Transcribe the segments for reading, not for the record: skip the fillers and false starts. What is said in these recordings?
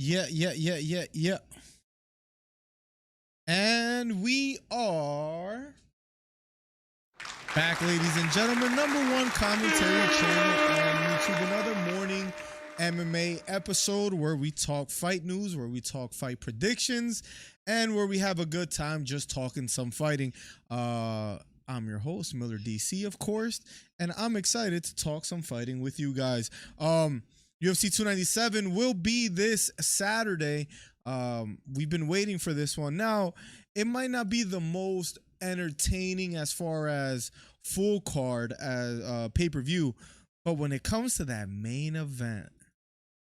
Yeah. And we are back, ladies and gentlemen. Number one commentary channel on YouTube. Another morning MMA episode where we talk fight news, where we talk fight predictions, and where we have a good time just talking some fighting. I'm your host, Miller DC, of course, and I'm excited to talk some fighting with you guys. UFC 297 will be this Saturday. We've been waiting for this one. Now, it might not be the most entertaining as far as full card as pay-per-view, but when it comes to that main event,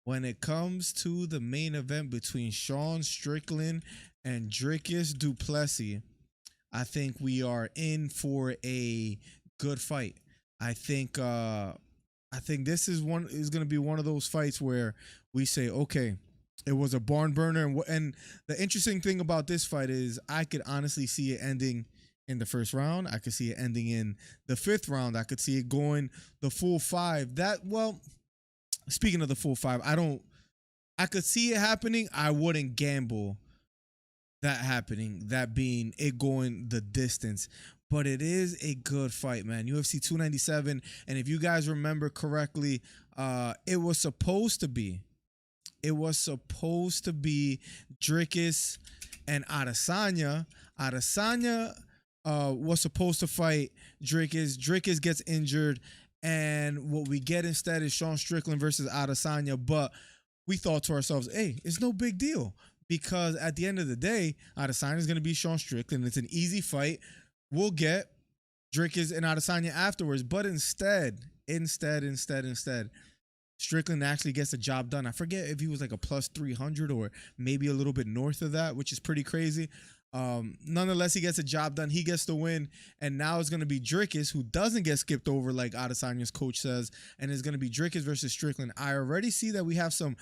when it comes to the main event between Sean Strickland and Dricus Du Plessis, I think we are in for a good fight. I think this is going to be one of those fights where we say, okay, it was a barn burner, and the interesting thing about this fight is I could honestly see it ending in the first round. I could see it ending in the fifth round. I could see it going the full five. Speaking of the full five, I could see it happening. I wouldn't gamble that happening, that being it going the distance. But it is a good fight, man. UFC 297, and if you guys remember correctly, it was supposed to be Dricus and Adesanya. Adesanya was supposed to fight Dricus. Dricus gets injured, and what we get instead is Sean Strickland versus Adesanya. But we thought to ourselves, hey, it's no big deal, because at the end of the day, Adesanya is going to be Sean Strickland. It's an easy fight. We'll get Dricus and Adesanya afterwards. But instead, Strickland actually gets the job done. I forget if he was like a plus 300 or maybe a little bit north of that, which is pretty crazy. Nonetheless, he gets the job done. He gets the win. And now it's going to be Dricus, who doesn't get skipped over like Adesanya's coach says. And it's going to be Dricus versus Strickland. I already see that we have some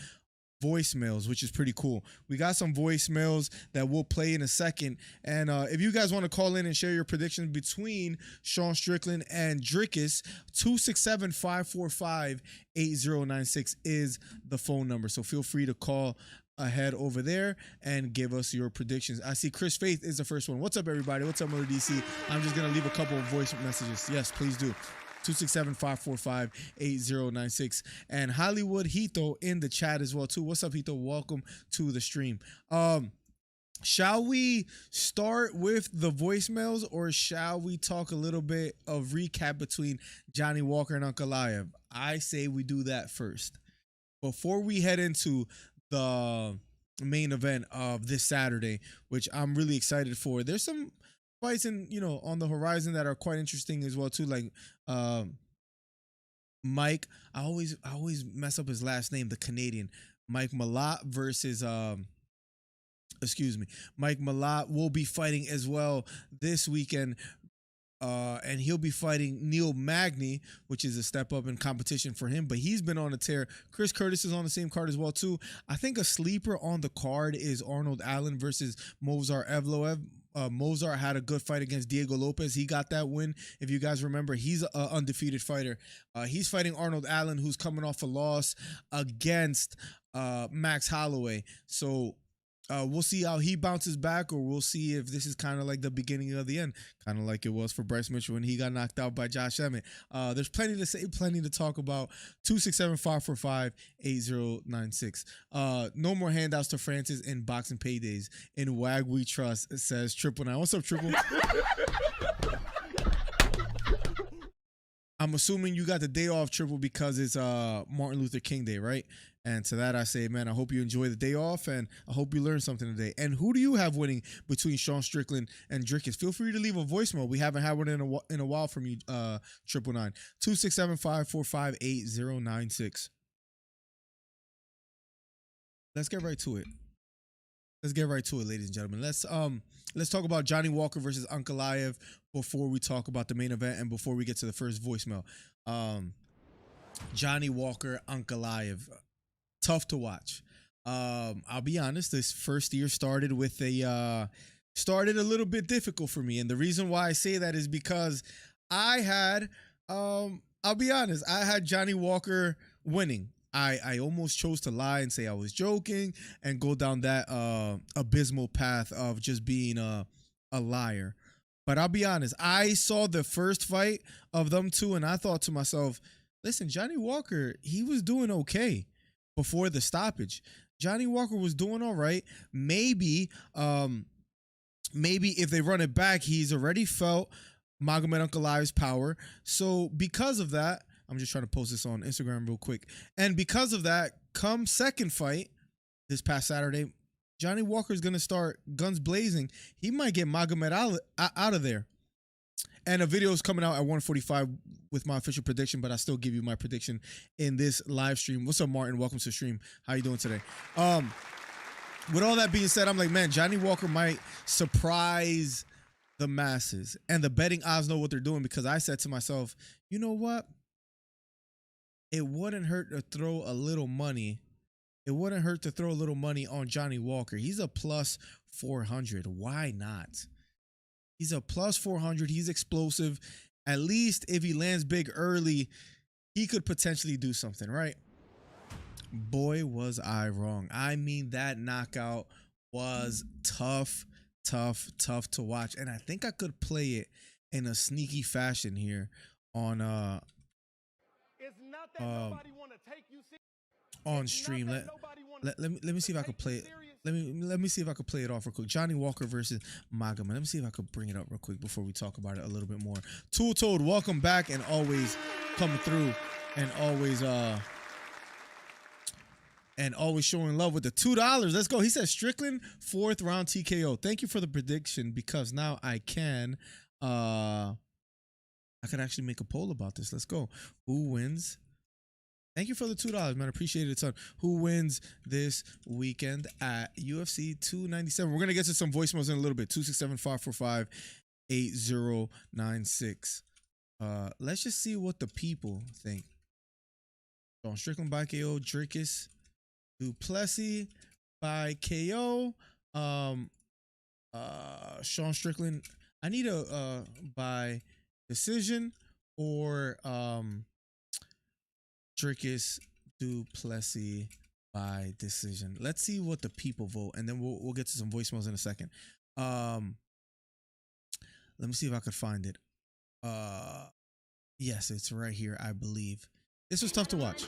voicemails, which is pretty cool. We got some voicemails that we'll play in a second. And if you guys want to call in and share your predictions between Sean Strickland and Dricus, 267-545-8096 is the phone number. So feel free to call ahead over there and give us your predictions. I see Chris Faith is the first one. What's up, everybody? What's up, Mother DC? I'm just going to leave a couple of voice messages. Yes, please do. 267-545-8096. And Hollywood Hito in the chat as well too. What's up, Hito? Welcome to the stream. Shall we start with the voicemails, or shall we talk a little bit of recap between Johnny Walker and Ankalaev? I say we do that first before we head into the main event of this Saturday, which I'm really excited for. There's some fights on the horizon that are quite interesting as well too, like Mike, I always mess up his last name, the Canadian Mike Malott versus Mike Malott will be fighting as well this weekend, and he'll be fighting Neil Magny, which is a step up in competition for him, but he's been on a tear. Chris Curtis is on the same card as well too. I think a sleeper on the card is Arnold Allen versus Movsar Evloev. Mozart had a good fight against Diego Lopez. He got that win. If you guys remember, he's an undefeated fighter. He's fighting Arnold Allen, who's coming off a loss against Max Holloway. So we'll see how he bounces back, or we'll see if this is kind of like the beginning of the end, kind of like it was for Bryce Mitchell when he got knocked out by Josh Emmett. There's plenty to say, plenty to talk about. 267-545-8096. No more handouts to Francis in boxing paydays. In WAG we trust, says Triple Nine. What's up, Triple? I'm assuming you got the day off, Triple, because it's Martin Luther King Day, right? And to that I say, man, I hope you enjoy the day off, and I hope you learned something today. And who do you have winning between Sean Strickland and Dricus? Feel free to leave a voicemail. We haven't had one in a while from you, 999. 267-545-8096. Let's get right to it. Ladies and gentlemen. Let's talk about Johnny Walker versus Ankalaev before we talk about the main event and before we get to the first voicemail. Johnny Walker, Ankalaev, tough to watch. I'll be honest, this first year started a little bit difficult for me, and the reason why I say that is because I had I'll be honest, I had Johnny Walker winning. I almost chose to lie and say I was joking and go down that abysmal path of just being a liar. But I'll be honest, I saw the first fight of them two and I thought to myself, listen, Johnny Walker, he was doing okay before the stoppage. Johnny Walker was doing all right. Maybe if they run it back, he's already felt Magomed Ankalaev's power. So because of that, I'm just trying to post this on Instagram real quick. And because of that, come second fight this past Saturday, Johnny Walker's going to start guns blazing. He might get Magomed out of there. And a video is coming out at 1:45 with my official prediction, but I still give you my prediction in this live stream. What's up, Martin? Welcome to the stream. How you doing today? With all that being said, I'm like, man, Johnny Walker might surprise the masses. And the betting odds know what they're doing because I said to myself, you know what? It wouldn't hurt to throw a little money. It wouldn't hurt to throw a little money on Johnny Walker. He's a plus 400. Why not? He's a plus 400. He's explosive. At least if he lands big early, he could potentially do something, right? Boy, was I wrong. I mean, that knockout was tough to watch. And I think I could play it in a sneaky fashion here on on stream. Let me see if I could play it. Let me see if I could play it off real quick. Johnny Walker versus Magomed. Let me see if I could bring it up real quick before we talk about it a little bit more. Tool Toad, welcome back and always coming through and always showing love with the $2. Let's go. He says Strickland 4th round TKO. Thank you for the prediction because now I can could actually make a poll about this. Let's go. Who wins? Thank you for the $2, man. Appreciate it a ton. Who wins this weekend at UFC 297? We're going to get to some voicemails in a little bit. 267-545-8096. Let's just see what the people think. Sean Strickland by KO. Dricus du Plessis by KO. Sean Strickland. I need a by decision or Dricus du Plessis by decision. Let's see what the people vote, and then we'll get to some voicemails in a second. Let me see if I could find it. Yes, it's right here, I believe. This was tough to watch.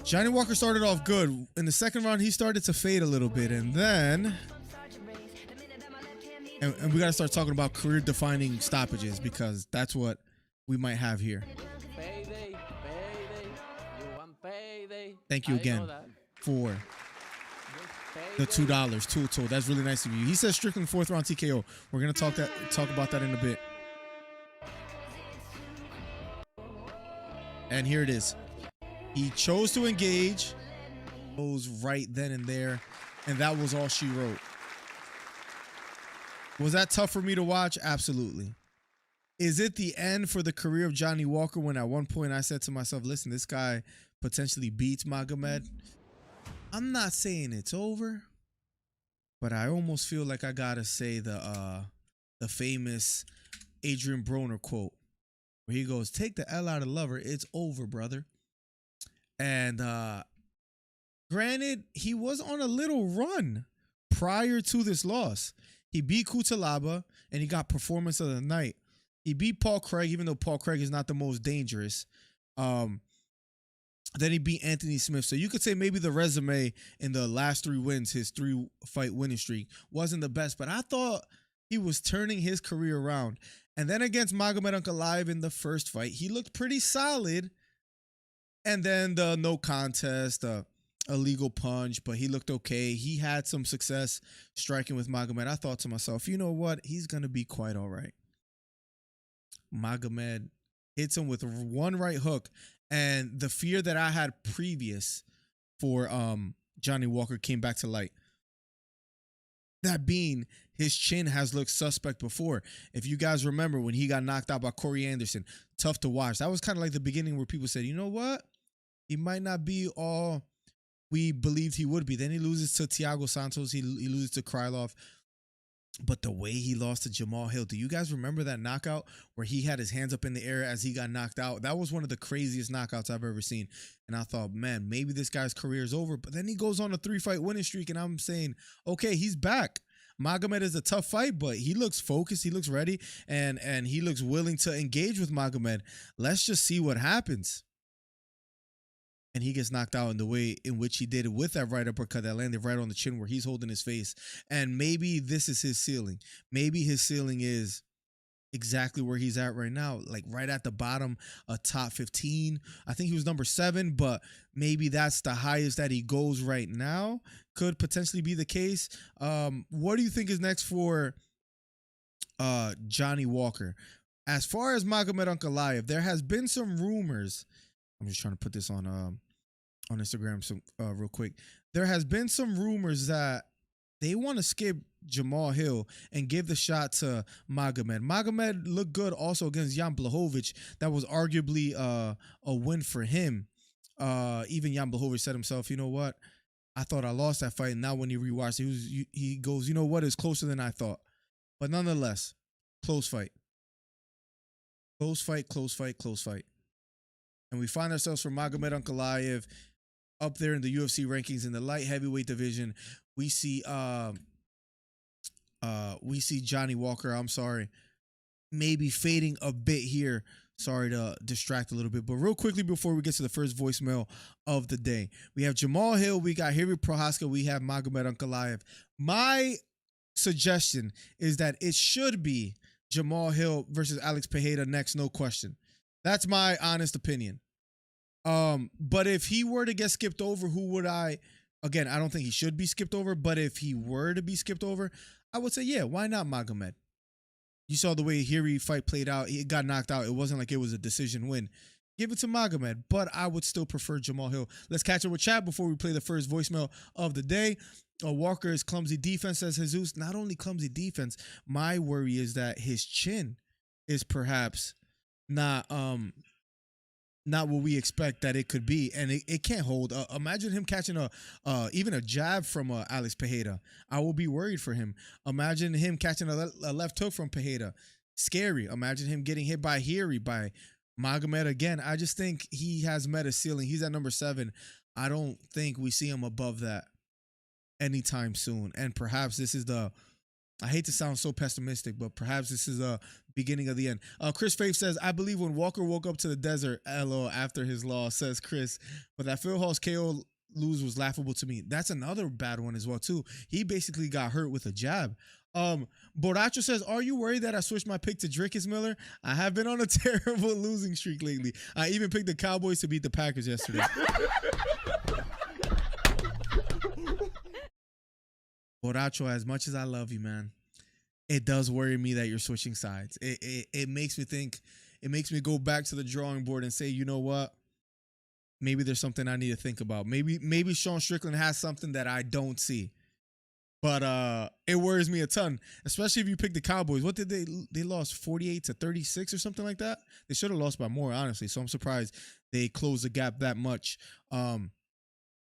Johnny Walker started off good. In the second round, he started to fade a little bit, and then and we got to start talking about career-defining stoppages because that's what we might have here. Payday, you want payday. Thank you again for the $2. Tool. That's really nice of you. He says Strickland 4th round TKO. We're gonna talk about that in a bit. And here it is. He chose to engage. Goes right then and there, and that was all she wrote. Was that tough for me to watch? Absolutely. Is it the end for the career of Johnny Walker when at one point I said to myself, listen, this guy potentially beats Magomed? I'm not saying it's over, but I almost feel like I gotta say the famous Adrian Broner quote where he goes, take the L out of lover, it's over, brother. And granted, he was on a little run prior to this loss. He beat Cutelaba and he got performance of the night. He beat Paul Craig, even though Paul Craig is not the most dangerous. Then he beat Anthony Smith. So you could say maybe the resume in the last 3 wins, his 3-fight winning streak, wasn't the best. But I thought he was turning his career around. And then against Magomed Ankalaev in the first fight, he looked pretty solid. And then the no contest, illegal punch, but he looked okay. He had some success striking with Magomed. I thought to myself, you know what? He's going to be quite all right. Magomed hits him with one right hook, and the fear that I had previous for Johnny Walker came back to light. That being, his chin has looked suspect before. If you guys remember when he got knocked out by Corey Anderson, tough to watch. That was kind of like the beginning where people said, you know what? He might not be all we believed he would be. Then he loses to Thiago Santos. He loses to Krylov. But the way he lost to Jamal Hill, do you guys remember that knockout where he had his hands up in the air as he got knocked out? That was one of the craziest knockouts I've ever seen. And I thought, man, maybe this guy's career is over. But then he goes on a 3-fight winning streak, and I'm saying, okay, he's back. Magomed is a tough fight, but he looks focused, he looks ready, and he looks willing to engage with Magomed. Let's just see what happens. And he gets knocked out in the way in which he did it with that right uppercut that landed right on the chin where he's holding his face. And maybe this is his ceiling. Maybe his ceiling is exactly where he's at right now, like right at the bottom, a top 15. I think he was number 7, but maybe that's the highest that he goes right now. Could potentially be the case. What do you think is next for Johnny Walker? As far as Magomed Ankalaev, there has been some rumors. I'm just trying to put this on Instagram real quick. There has been some rumors that they want to skip Jamal Hill and give the shot to Magomed. Magomed looked good also against Jan Blachowicz. That was arguably a win for him. Even Jan Blachowicz said himself, you know what? I thought I lost that fight. And now when he rewatched it, he goes, you know what? It's closer than I thought. But nonetheless, close fight. Close fight, close fight, close fight. And we find ourselves for Magomed Ankalaev up there in the UFC rankings in the light heavyweight division. We see Johnny Walker, I'm sorry, maybe fading a bit here. Sorry to distract a little bit. But real quickly before we get to the first voicemail of the day, we have Jamal Hill, we got Jiri Prochazka, we have Magomed Ankalaev. My suggestion is that it should be Jamal Hill versus Alex Pereira next, no question. That's my honest opinion. But if he were to get skipped over, who would I? Again, I don't think he should be skipped over, but if he were to be skipped over, I would say, yeah, why not Magomed? You saw the way Jiri fight played out. He got knocked out. It wasn't like it was a decision win. Give it to Magomed, but I would still prefer Jamal Hill. Let's catch up with chat before we play the first voicemail of the day. Walker's clumsy defense, says Jesus. Not only clumsy defense, my worry is that his chin is perhaps not what we expect that it could be, and it can't hold. Imagine him catching even a jab from Alex Pereira. I will be worried for him. Imagine him catching a left hook from Pereira. Scary. Imagine him getting hit by Jiri, by Magomed again. I just think he has met a ceiling. He's at number 7. I don't think we see him above that anytime soon. And perhaps this is I hate to sound so pessimistic, but perhaps this is a beginning of the end. Chris Faith says, I believe when Walker woke up to the desert, LO, after his loss, says Chris. But that Phil Hall's KO lose was laughable to me. That's another bad one as well, too. He basically got hurt with a jab. Boracho says, are you worried that I switched my pick to Dricus Miller? I have been on a terrible losing streak lately. I even picked the Cowboys to beat the Packers yesterday. Boracho, as much as I love you, man, it does worry me that you're switching sides. It makes me think, it makes me go back to the drawing board and say, you know what? Maybe there's something I need to think about. Maybe Sean Strickland has something that I don't see. But it worries me a ton, especially if you pick the Cowboys. What did they lost 48-36 or something like that? They should have lost by more, honestly. So I'm surprised they closed the gap that much.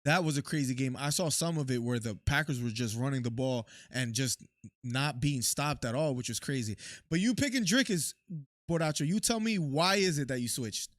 That was a crazy game. I saw some of it where the Packers were just running the ball and just not being stopped at all, which was crazy. But you picking Dricus, Boracho, you tell me, why is it that you switched?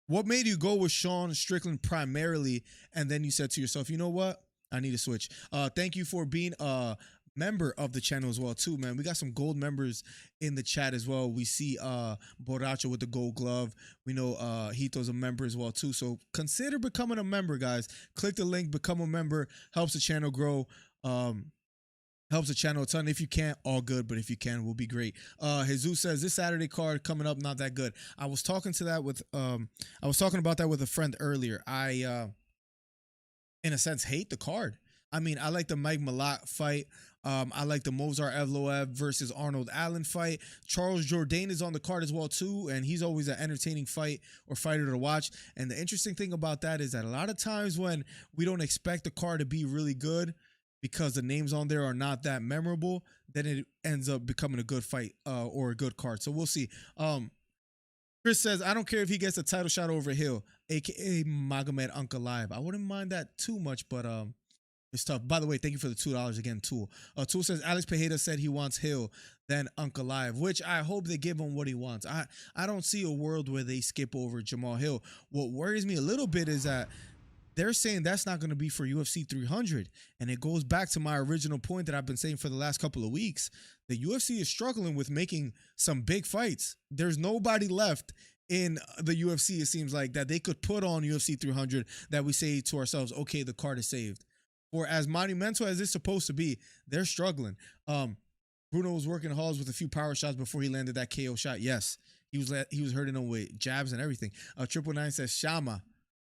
What made you go with Sean Strickland primarily, and then you said to yourself, you know what? I need to switch. Thank you for being a member of the channel as well, too, man. We got some gold members in the chat as well. We see Boracho with the gold glove. We know Hito's a member as well, too. So consider becoming a member, guys. Click the link, become a member. Helps the channel grow. Helps the channel a ton. If you can't, all good, but if you can, we'll be great. Jesus says, this Saturday card coming up, not that good. I was talking about that with a friend earlier. I in a sense hate the card. I mean, I like the Mike Malott fight. I like the Movsar Evloev versus Arnold Allen fight. Charles Jourdain is on the card as well, too, and he's always an entertaining fight or fighter to watch. And the interesting thing about that is that a lot of times when we don't expect the card to be really good because the names on there are not that memorable, then it ends up becoming a good fight or a good card. So we'll see. Chris says, I don't care if he gets a title shot over Hill, a.k.a. Magomed Ankalaev. I wouldn't mind that too much, but It's tough. By the way, thank you for the $2 again, Tool. Tool says Alex Pejeda said he wants Hill, then Ankalaev, which I hope they give him what he wants. I don't see a world where they skip over Jamal Hill. What worries me a little bit is that they're saying that's not going to be for UFC 300. And it goes back to my original point that I've been saying for the last couple of weeks. The UFC is struggling with making some big fights. There's nobody left in the UFC, it seems like, that they could put on UFC 300 that we say to ourselves, okay, the card is saved. Or as monumental as it's supposed to be, they're struggling. Bruno was working halls with a few power shots before he landed that KO shot. Yes, he was hurting him with jabs and everything. 999 says Shama.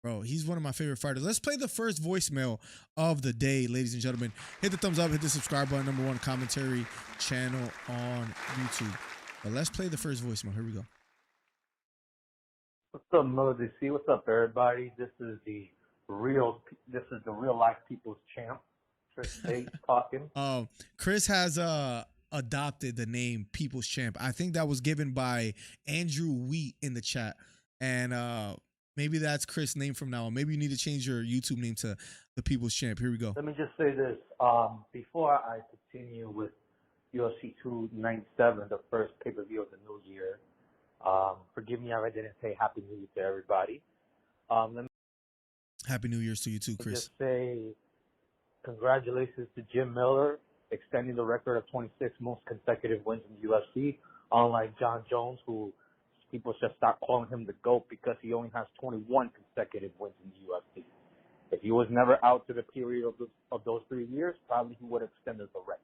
Bro, he's one of my favorite fighters. Let's play the first voicemail of the day, ladies and gentlemen. Hit the thumbs up, hit the subscribe button, #1 commentary channel on YouTube. But let's play the first voicemail. Here we go. What's up, Miller DC? What's up, everybody? This is the real life people's champ, Chris Bates talking. Chris has adopted the name People's Champ. I think that was given by Andrew Wheat in the chat, and maybe that's Chris' name from now on. Maybe you need to change your YouTube name to the People's Champ. Here we go. Let me just say this before I continue with UFC 297, the first pay-per-view of the new year. Forgive me if I didn't say Happy New Year to everybody. Let me Happy New Year's to you too, Chris. just say congratulations to Jim Miller, extending the record of 26 most consecutive wins in the UFC, unlike John Jones, who people should start calling him the GOAT because he only has 21 consecutive wins in the UFC. If he was never out to the period of those 3 years, probably he would have extended the record.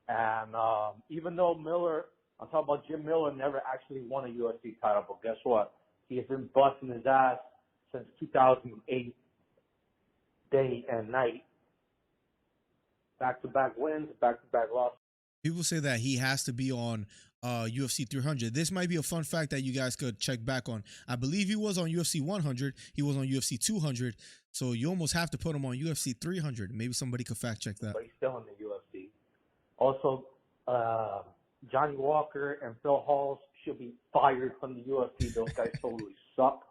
And even though I'm talking about Jim Miller, never actually won a UFC title, but guess what? He has been busting his ass since 2008, day and night. Back-to-back wins, back-to-back losses. People say that he has to be on UFC 300. This might be a fun fact that you guys could check back on. I believe he was on UFC 100. He was on UFC 200. So you almost have to put him on UFC 300. Maybe somebody could fact check that. But he's still in the UFC. Also, Johnny Walker and Phil Halls should be fired from the UFC. Those guys totally suck.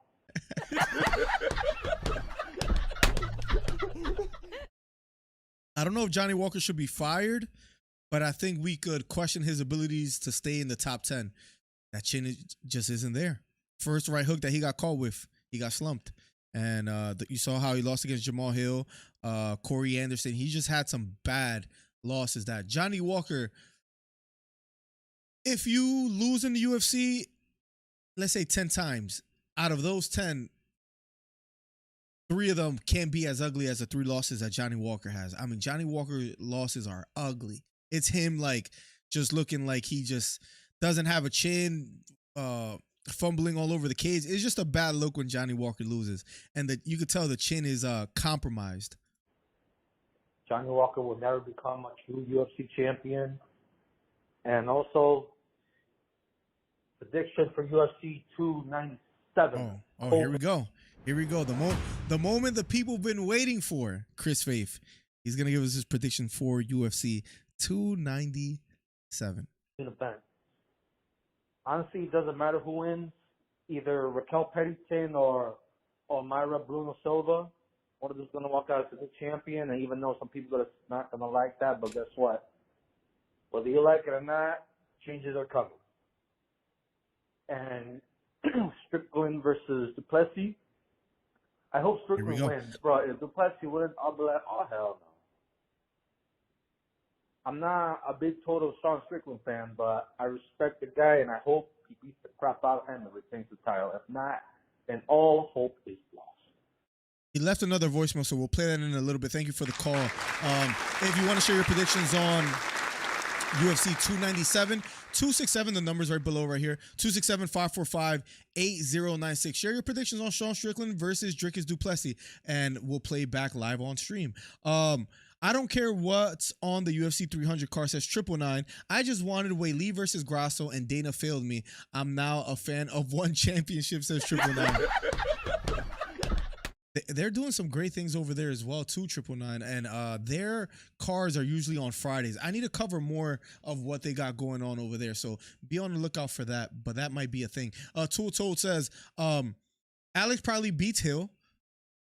I don't know if Johnny Walker should be fired, but I think we could question his abilities to stay in the top 10. That chin just isn't there. First right hook that he got caught with, he got slumped. And you saw how he lost against Jamal Hill, Corey Anderson. He just had some bad losses. That Johnny Walker, if you lose in the UFC, let's say 10 times, out of those 10, 3 of them can't be as ugly as the 3 losses that Johnny Walker has. I mean, Johnny Walker losses are ugly. It's him like just looking like he just doesn't have a chin, fumbling all over the cage. It's just a bad look when Johnny Walker loses. And that you could tell the chin is compromised. Johnny Walker will never become a true UFC champion. And also, prediction for UFC 297. Oh, here we go. Here we go. The moment the people have been waiting for, Chris Faith. He's going to give us his prediction for UFC 297. Event. Honestly, it doesn't matter who wins. Either Raquel Pennington or Myra Bruno Silva. One of them is going to walk out as the champion. And even though some people are not going to like that, but guess what? Whether you like it or not, changes are coming. And Strickland versus Duplessis. I hope Strickland wins, bro. If Duplessis wins, I'll be like, oh, hell no. I'm not a big total Sean Strickland fan, but I respect the guy, and I hope he beats the crap out of him and retains the title. If not, then all hope is lost. He left another voicemail, so we'll play that in a little bit. Thank you for the call. If you want to share your predictions on UFC 297, 267, the number's right below right here, 267-545-8096. Share your predictions on Sean Strickland versus Dricus Du Plessis, and we'll play back live on stream. I don't care what's on the UFC 300 card, says 999. I just wanted Weili versus Grasso, and Dana failed me. I'm now a fan of one championship, says 999. They're doing some great things over there as well, too, 999. And their cars are usually on Fridays. I need to cover more of what they got going on over there. So be on the lookout for that. But that might be a thing. Tool Told says, Alex probably beats Hill.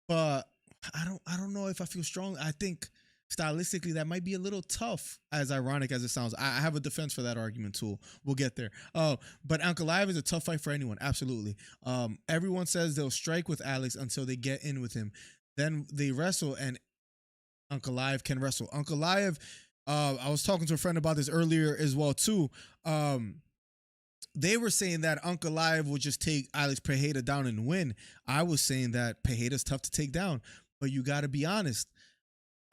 But I don't know if I feel strong. I think stylistically that might be a little tough, as ironic as it sounds. I have a defense for that argument too. We'll get there. But Ankalaev is a tough fight for anyone, absolutely. Everyone says they'll strike with Alex until they get in with him. Then they wrestle, and Ankalaev can wrestle. Ankalaev, I was talking to a friend about this earlier as well too. They were saying that Ankalaev would just take Alex Pereira down and win. I was saying that Pereira's tough to take down, but you got to be honest.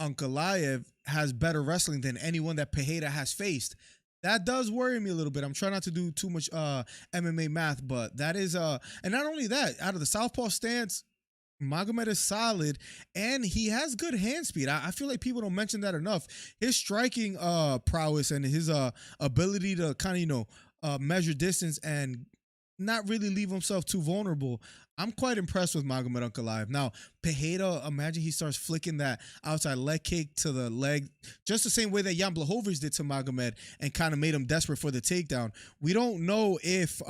Ankalaev has better wrestling than anyone that Pereira has faced. That does worry me a little bit. I'm trying not to do too much MMA math, but that is and not only that, out of the southpaw stance, Magomed is solid, and he has good hand speed. I feel like people don't mention that enough. His striking prowess and his ability to kind of measure distance and not really leave himself too vulnerable. I'm quite impressed with Magomed Ankalaev. Now, Pereira, imagine he starts flicking that outside leg kick to the leg, just the same way that Jan Blachowicz did to Magomed and kind of made him desperate for the takedown. We don't know if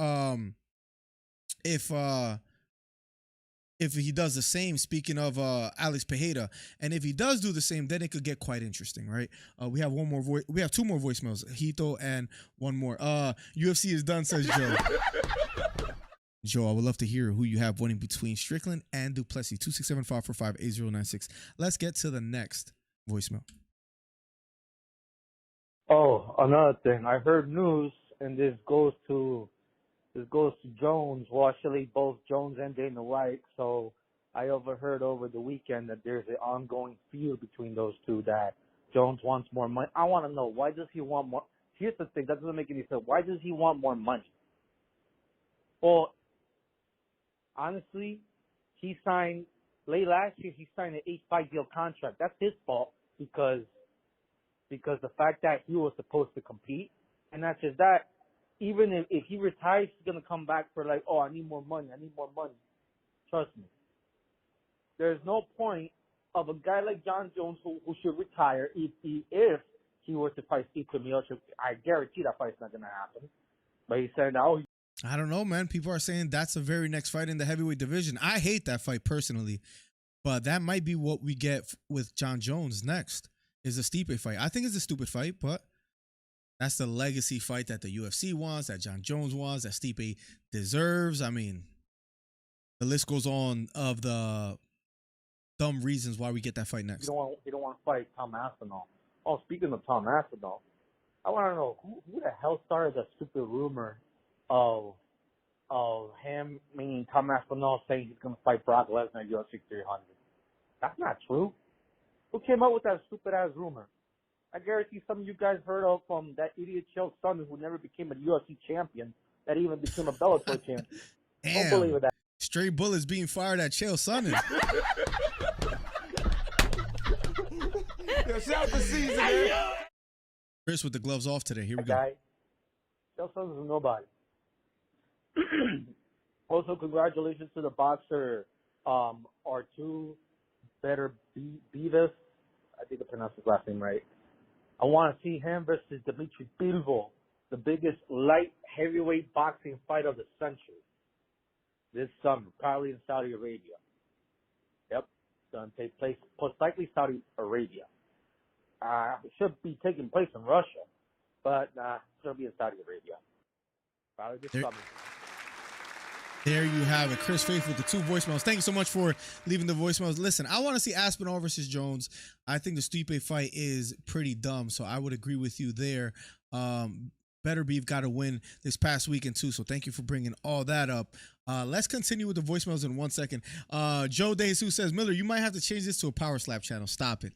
he does the same, speaking of Alex Pereira. And if he does do the same, then it could get quite interesting, right? We have one more we have two more voicemails, Hito and one more. UFC is done, says Joe. Joe, I would love to hear who you have winning between Strickland and Du Plessis. 267-545-8096. Let's get to the next voicemail. Oh, another thing. I heard news, and this goes to Jones. Well, actually, both Jones and Dana White. So I overheard over the weekend that there's an ongoing feud between those two, that Jones wants more money. I want to know, why does he want more? Here's the thing. That doesn't make any sense. Why does he want more money? Well, honestly, late last year, he signed an 8-fight deal contract. That's his fault because the fact that he was supposed to compete, and not just that, even if he retires, he's going to come back for like, oh, I need more money. Trust me. There's no point of a guy like John Jones who should retire if he were to fight Stipe Miocic. I guarantee that fight's not going to happen. But he said, oh, I don't know, man. People are saying that's the very next fight in the heavyweight division. I hate that fight personally, but that might be what we get with John Jones next, is a Stipe fight. I think it's a stupid fight, but that's the legacy fight that the UFC wants, that John Jones wants, that Stipe deserves. I mean, the list goes on of the dumb reasons why we get that fight next. You don't want to fight Tom Aspinall. Oh, speaking of Tom Aspinall, I want to know who the hell started that stupid rumor of him, meaning Tom Aspinall, saying he's going to fight Brock Lesnar at UFC 300. That's not true. Who came up with that stupid ass rumor? I guarantee some of you guys heard of from that idiot Chael Sonnen, who never became a UFC champion, that even became a Bellator champion. Damn. Don't believe it. Straight bullets being fired at Chael Sonnen. Yo, shout out to Caesar, man. Chris with the gloves off today. Here we go. Guy, Chael Sonnen is nobody. Also, congratulations to the boxer R2 Better Beavis. I think I pronounced his last name right. I want to see him versus Dimitri Bivol, the biggest light heavyweight boxing fight of the century, this summer, probably in Saudi Arabia. Yep, it's going to take place, most likely Saudi Arabia. It should be taking place in Russia, but it's going to be in Saudi Arabia. Probably this summer. There you have it. Chris Faith with the two voicemails. Thank you so much for leaving the voicemails. Listen, I want to see Aspinall versus Jones. I think the Stipe fight is pretty dumb, so I would agree with you there. Better Beef got a win this past weekend too, so thank you for bringing all that up. Let's continue with the voicemails in 1 second. Joe DeJesus says, Miller, you might have to change this to a power slap channel. Stop it.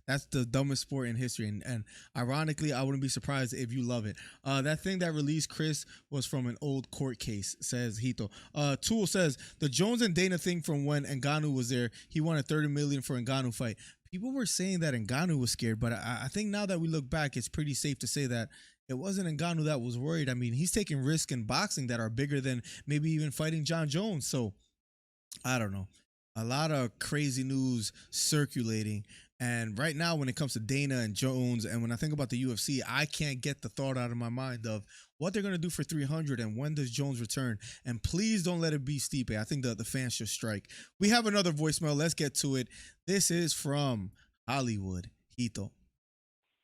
That's the dumbest sport in history. And ironically, I wouldn't be surprised if you love it. That thing that released Chris was from an old court case, says Hito. Tool says, the Jones and Dana thing from when Ngannou was there, he wanted $30 million for Ngannou fight. People were saying that Ngannou was scared, but I think now that we look back, it's pretty safe to say that it wasn't Ngannou that was worried. I mean, he's taking risks in boxing that are bigger than maybe even fighting John Jones. So, I don't know. A lot of crazy news circulating. And right now, when it comes to Dana and Jones, and when I think about the UFC, I can't get the thought out of my mind of what they're gonna do for 300 and when does Jones return. And please don't let it be Stipe. I think the fans should strike. We have another voicemail. Let's get to it. This is from Hollywood Hito.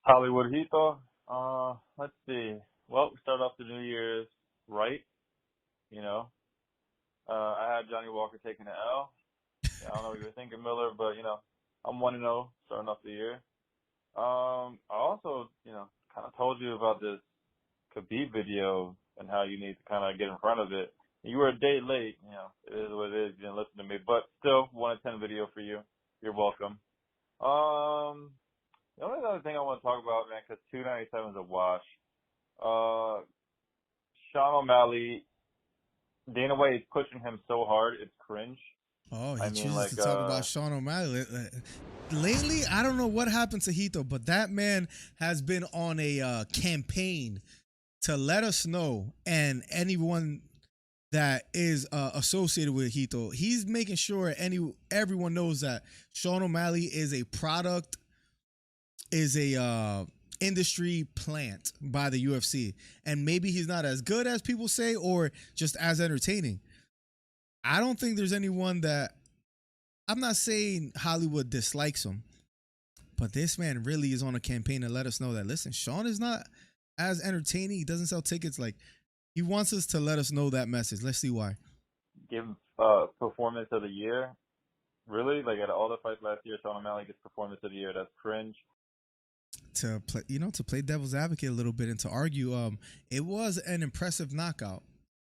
Hollywood Hito. Let's see. Well, we start off the New Year's right. You know, I had Johnny Walker taking an L. I don't know what you were thinking, Miller, but I'm 1-0 starting off the year. I also, kind of told you about this Khabib video and how you need to kind of get in front of it. You were a day late. It is what it is. You didn't listen to me, but still, 1 in 10 video for you. You're welcome. The only other thing I want to talk about, man, because 297 is a wash. Sean O'Malley, Dana White is pushing him so hard, it's cringe. Oh, he chooses to talk about Sean O'Malley. Lately, I don't know what happened to Hito, but that man has been on a campaign to let us know, and anyone that is associated with Hito, he's making sure everyone knows that Sean O'Malley is a product, is a industry plant by the UFC, and maybe he's not as good as people say or just as entertaining. I don't think there's anyone that, I'm not saying Hollywood dislikes him, but this man really is on a campaign to let us know that, listen, Sean is not as entertaining. He doesn't sell tickets. Like, he wants us to let us know that message. Let's see why. Give performance of the year. Really? Like, at all the fights last year, Sean O'Malley gets performance of the year. That's cringe. To play devil's advocate a little bit and to argue, it was an impressive knockout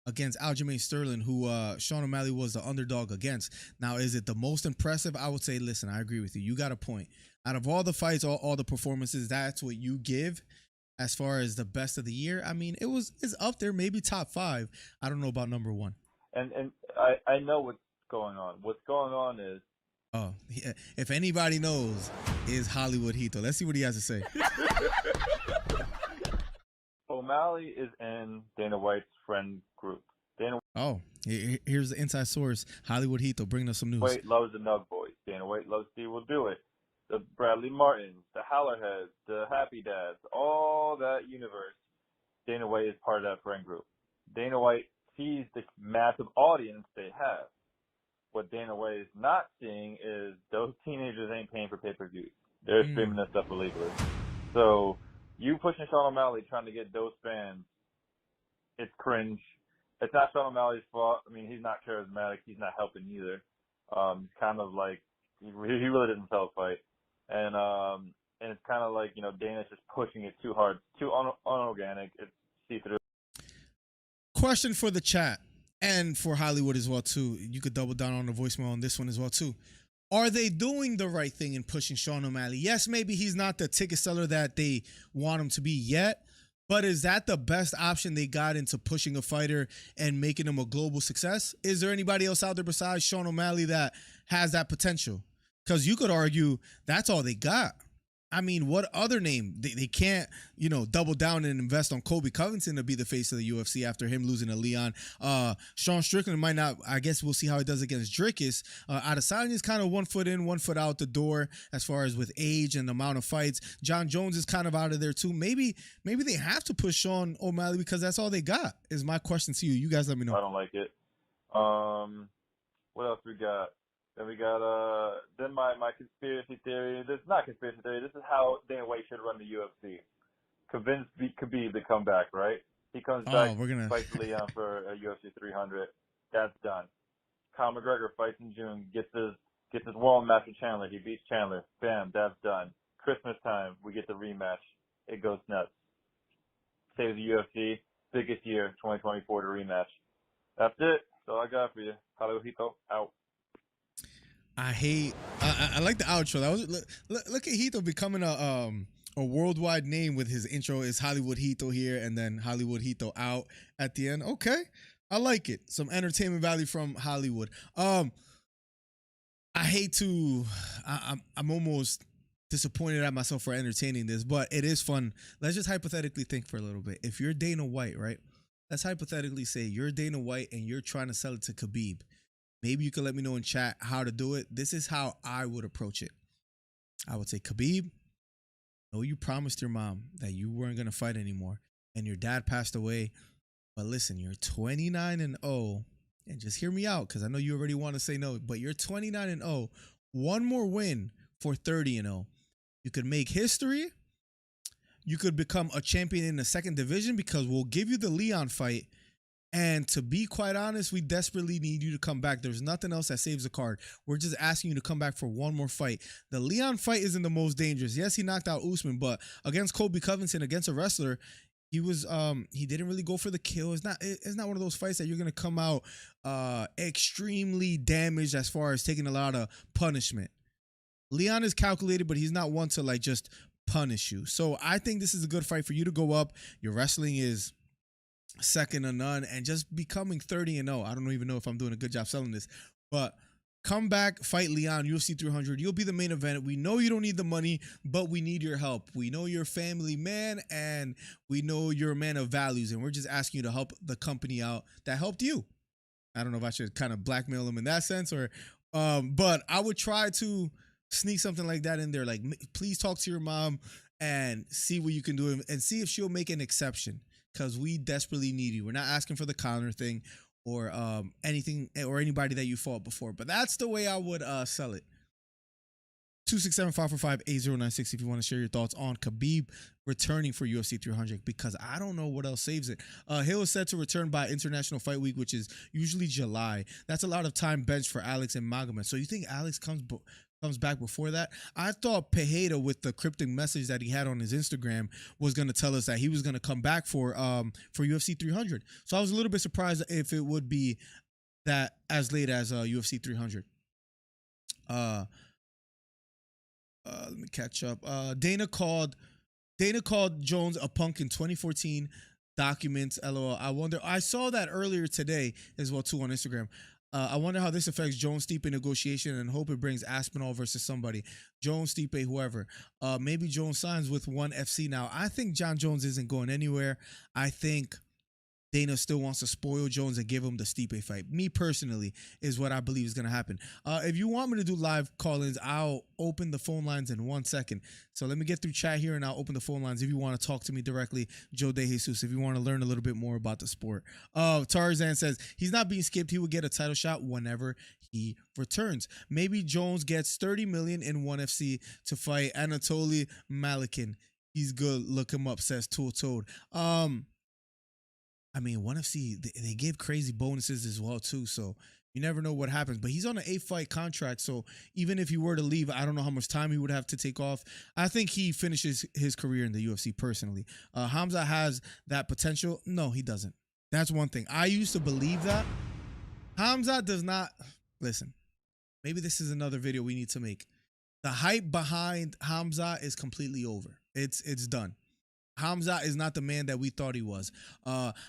against Aljamain Sterling, who Sean O'Malley was the underdog against. Now, is it the most impressive? I would say, listen, I agree with you. You got a point. Out of all the fights, all the performances, that's what you give as far as the best of the year. I mean, it's up there, maybe top 5. I don't know about number 1. And I know what's going on. What's going on is, if anybody knows, is Hollywood Hito. Let's see what he has to say. O'Malley is in Dana White's friend group. Here's the inside source. Hollywood Hito, bringing us some news. White loves the Nug Boys. Dana White loves Steve Will Do It. The Bradley Martins, the Hallerheads, the Happy Dads, all that universe. Dana White is part of that friend group. Dana White sees the massive audience they have. What Dana White is not seeing is those teenagers ain't paying for pay-per-views. They're streaming this stuff illegally. So you pushing Sean O'Malley trying to get those fans, it's cringe. It's not Sean O'Malley's fault. I mean, he's not charismatic. He's not helping either. It's kind of like he really didn't sell a fight. And it's kind of like, Dana's just pushing it too hard, too unorganic. It's see-through. Question for the chat and for Hollywood as well, too. You could double down on the voicemail on this one as well, too. Are they doing the right thing in pushing Sean O'Malley? Yes, maybe he's not the ticket seller that they want him to be yet, but is that the best option they got into pushing a fighter and making him a global success? Is there anybody else out there besides Sean O'Malley that has that potential? Because you could argue that's all they got. I mean, what other name? They can't, double down and invest on Colby Covington to be the face of the UFC after him losing to Leon. Sean Strickland might not. I guess we'll see how he does against Dricus. Adesanya is kind of 1 foot in, 1 foot out the door as far as with age and the amount of fights. John Jones is kind of out of there too. Maybe they have to push Sean O'Malley because that's all they got. Is my question to you. You guys let me know. I don't like it. What else we got? Then we got then my conspiracy theory. This is not conspiracy theory. This is how Dana White should run the UFC. Convince Khabib to come back, right? He comes back, fights Leon for a UFC 300. That's done. Conor McGregor fights in June, gets his world match with Chandler. He beats Chandler. Bam, that's done. Christmas time, we get the rematch. It goes nuts. Saves the UFC. Biggest year, 2024 to rematch. That's it. That's all I got for you. Hollywood Hito, out. I like the outro. That was look at Hito becoming a worldwide name with his intro is Hollywood Hito here and then Hollywood Hito out at the end. Okay, I like it. Some entertainment value from Hollywood. I'm almost disappointed at myself for entertaining this, but it is fun. Let's just hypothetically think for a little bit. If you're Dana White, right? Let's hypothetically say you're Dana White and you're trying to sell it to Khabib. Maybe you can let me know in chat how to do it. This is how I would approach it. I would say Khabib. No, you promised your mom that you weren't gonna fight anymore, and your dad passed away. But listen, you're 29-0, and just hear me out because I know you already want to say no. But you're 29-0. One more win for 30-0. You could make history. You could become a champion in the second division because we'll give you the Leon fight. And to be quite honest, we desperately need you to come back. There's nothing else that saves the card. We're just asking you to come back for one more fight. The Leon fight isn't the most dangerous. Yes, he knocked out Usman, but against Colby Covington, against a wrestler, he didn't really go for the kill. It's not one of those fights that you're gonna come out extremely damaged as far as taking a lot of punishment. Leon is calculated, but he's not one to like just punish you. So I think this is a good fight for you to go up. Your wrestling is second to none, and just becoming 30-0. I don't even know if I'm doing a good job selling this, but come back, fight Leon, UFC 300. You'll be the main event. We know you don't need the money, but we need your help. We know you're a family man, and we know you're a man of values, and we're just asking you to help the company out that helped you. I don't know if I should kind of blackmail them in that sense, or but I would try to sneak something like that in there. Like, please talk to your mom and see what you can do, and see if she'll make an exception, because we desperately need you. We're not asking for the Conor thing or anything or anybody that you fought before, but that's the way I would sell it. 267-545-8096 if you want to share your thoughts on Khabib returning for UFC 300, because I don't know what else saves it. Hill is set to return by International Fight Week, which is usually July. That's a lot of time benched for Alex and Magomed. So you think Alex comes back before that? I thought Pereira, with the cryptic message that he had on his Instagram, was going to tell us that he was going to come back for UFC 300. So I was a little bit surprised if it would be that as late as UFC 300. Let me catch up. Dana called Jones a punk in 2014. Documents, LOL. I saw that earlier today as well too on Instagram. I wonder how this affects Jones Stipe negotiation, and hope it brings Aspinall versus somebody. Jones, Stipe, whoever. Maybe Jones signs with ONE FC now. I think John Jones isn't going anywhere. I think Dana still wants to spoil Jones and give him the Stipe fight. Me personally is what I believe is going to happen. If you want me to do live call-ins, I'll open the phone lines in 1 second. So let me get through chat here and I'll open the phone lines if you want to talk to me directly. Joe De Jesus, if you want to learn a little bit more about the sport. Tarzan says he's not being skipped. He will get a title shot whenever he returns. Maybe Jones gets $30 million in ONE FC to fight Anatoly Malikin. He's good. Look him up, says Tool Toad. I mean, ONE FC, they give crazy bonuses as well, too. So you never know what happens. But he's on an 8-fight contract. So even if he were to leave, I don't know how much time he would have to take off. I think he finishes his career in the UFC personally. Hamza has that potential. No, he doesn't. That's one thing. I used to believe that. Hamza does not. Listen, maybe this is another video we need to make. The hype behind Hamza is completely over. It's done. Hamza is not the man that we thought he was.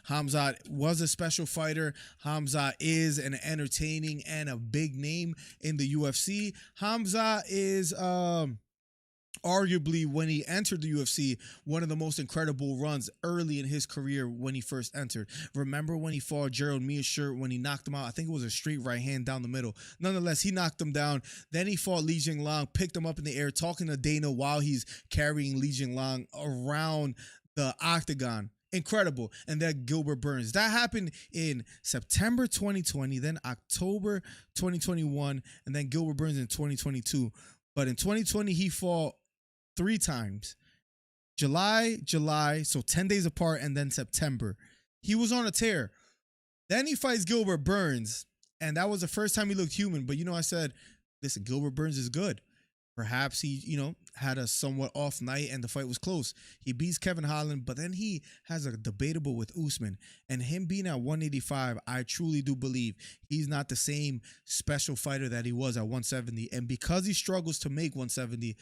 Hamza was a special fighter. Hamza is an entertaining and a big name in the UFC. Hamza is arguably, when he entered the UFC, one of the most incredible runs early in his career when he first entered. Remember when he fought Gerald Meerschaert, when he knocked him out? I think it was a straight right hand down the middle. Nonetheless, he knocked him down. Then he fought Li Jingliang, picked him up in the air, talking to Dana while he's carrying Li Jingliang around the octagon. Incredible. And then Gilbert Burns. That happened in September 2020, then October 2021, and then Gilbert Burns in 2022. But in 2020, he fought 3 times. July, so 10 days apart, and then September. He was on a tear. Then he fights Gilbert Burns, and that was the first time he looked human. But, I said, listen, Gilbert Burns is good. Perhaps he, had a somewhat off night and the fight was close. He beats Kevin Holland, but then he has a debatable with Usman. And him being at 185, I truly do believe he's not the same special fighter that he was at 170. And because he struggles to make 170,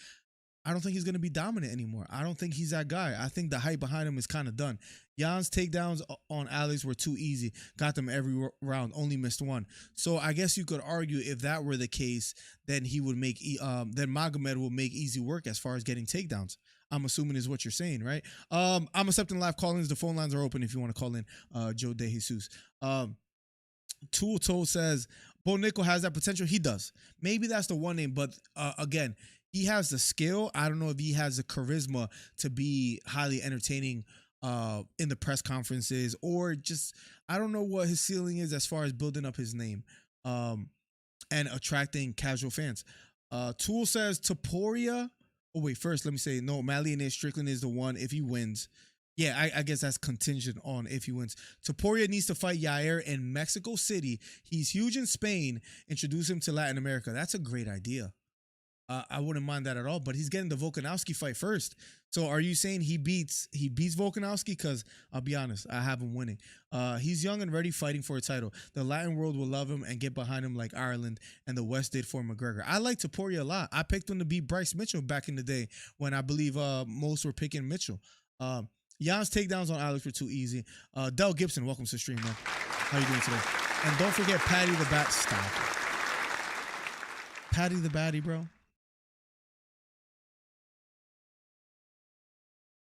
I don't think he's going to be dominant anymore. I don't think he's that guy. I think the hype behind him is kind of done. Jan's takedowns on Alex were too easy. Got them every round, only missed one. So I guess you could argue if that were the case, then he would make, then Magomed will make easy work as far as getting takedowns. I'm assuming is what you're saying, right? I'm accepting live call-ins. The phone lines are open if you want to call in. Joe De Jesus. Tool Told says, Bo Nickel has that potential. He does. Maybe that's the one name, but again, he has the skill. I don't know if he has the charisma to be highly entertaining in the press conferences, or just I don't know what his ceiling is as far as building up his name and attracting casual fans. Tool says Taporia. Oh wait, first let me say no. O'Malley and Strickland is the one if he wins. Yeah, I guess that's contingent on if he wins. Taporia needs to fight Yair in Mexico City. He's huge in Spain. Introduce him to Latin America. That's a great idea. I wouldn't mind that at all. But he's getting the Volkanovski fight first. So are you saying he beats Volkanovski? Because I'll be honest, I have him winning. He's young and ready, fighting for a title. The Latin world will love him and get behind him like Ireland and the West did for McGregor. I like Taporia a lot. I picked him to beat Bryce Mitchell back in the day when I believe most were picking Mitchell. Jan's takedowns on Alex were too easy. Del Gibson, welcome to the stream, man. How you doing today? And don't forget Patty the Bat. Stop. Patty the Batty, bro.